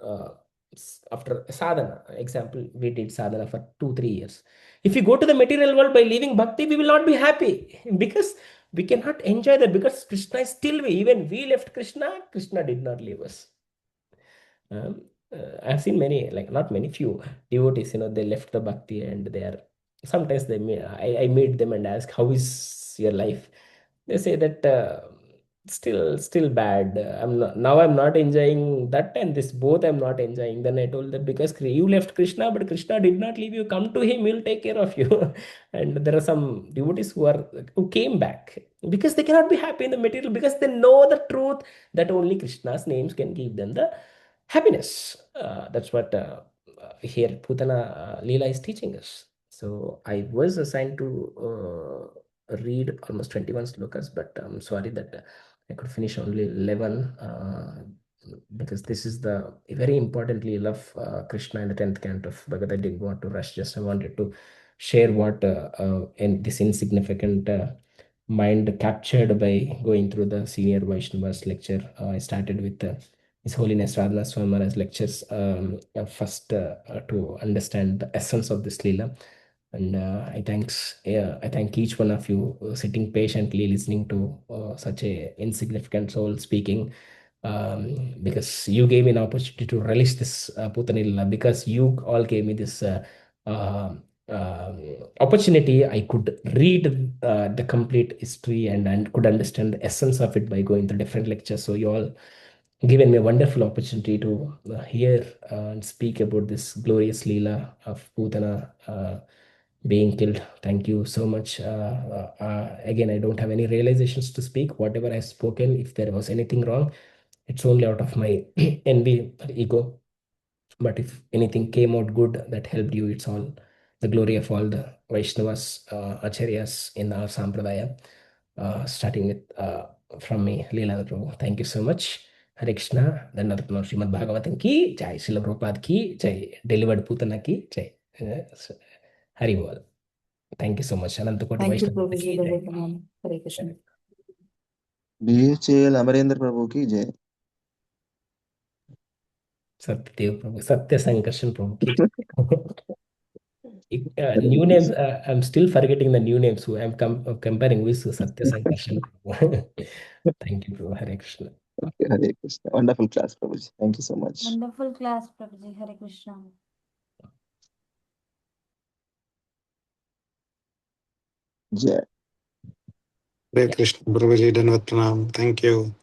sadhana, example, we did sadhana for 2 3 years. If we go to the material world by leaving bhakti, we will not be happy because we cannot enjoy that, because Krishna is still we. Even we left Krishna, Krishna did not leave us. I've seen many, like not many, few devotees, they left the bhakti and they are, sometimes I meet them and ask, how is your life? They say that still bad. I'm not enjoying that and this, both I'm not enjoying. Then I told them, because you left Krishna, but Krishna did not leave you. Come to him, he'll take care of you. And there are some devotees who came back because they cannot be happy in the material, because they know the truth that only Krishna's names can give them the happiness. That's what here Putana Leela is teaching us. So I was assigned to read almost 21 slokas, but I'm sorry that I could finish only 11, because this is the very importantly love Krishna in the 10th canto of Bhagavad. I didn't want to rush, just I wanted to share what in this insignificant mind captured by going through the senior Vaishnava's lecture. I started with his Holiness Radhanath Swami Maharaj lectures, first to understand the essence of this Leela. And I thank each one of you sitting patiently listening to such a insignificant soul speaking, because you gave me an opportunity to relish this Putanilla, because you all gave me this opportunity, I could read the complete history and could understand the essence of it by going to different lectures. So you all given me a wonderful opportunity to hear and speak about this glorious Leela of Putana being killed. Thank you so much. Again, I don't have any realizations to speak. Whatever I've spoken, if there was anything wrong, it's only out of my envy or ego. But if anything came out good that helped you, it's all the glory of all the Vaishnavas, Acharyas in our Sampradaya, starting with from me, Lilananda Prabhu. Thank you so much. Hare Krishna, Dandavat Srimad Bhagavatam ki jai, Srila Prabhupada ki jai, delivered Putana ki jai. Hari Bol. Thank you so much. Anantakoti Thank you, Vaishnava Prabhuji. ki jai. Hare Krishna. BHL Amarendra प्रभु की जय. Satyadev Prabhu, Satya Sankarshan Prabhu ki jai. New names, I'm still forgetting the new names who I'm comparing with Satya Sankarshan. Thank you, Prabhu. Hare Krishna. Okay, Hare Krishna. Wonderful class, Prabhuji. Thank you so much. Wonderful class, Prabhuji. Hare Krishna. Jai. Hare Krishna, Guruji, Dandavat Pranam. Thank you.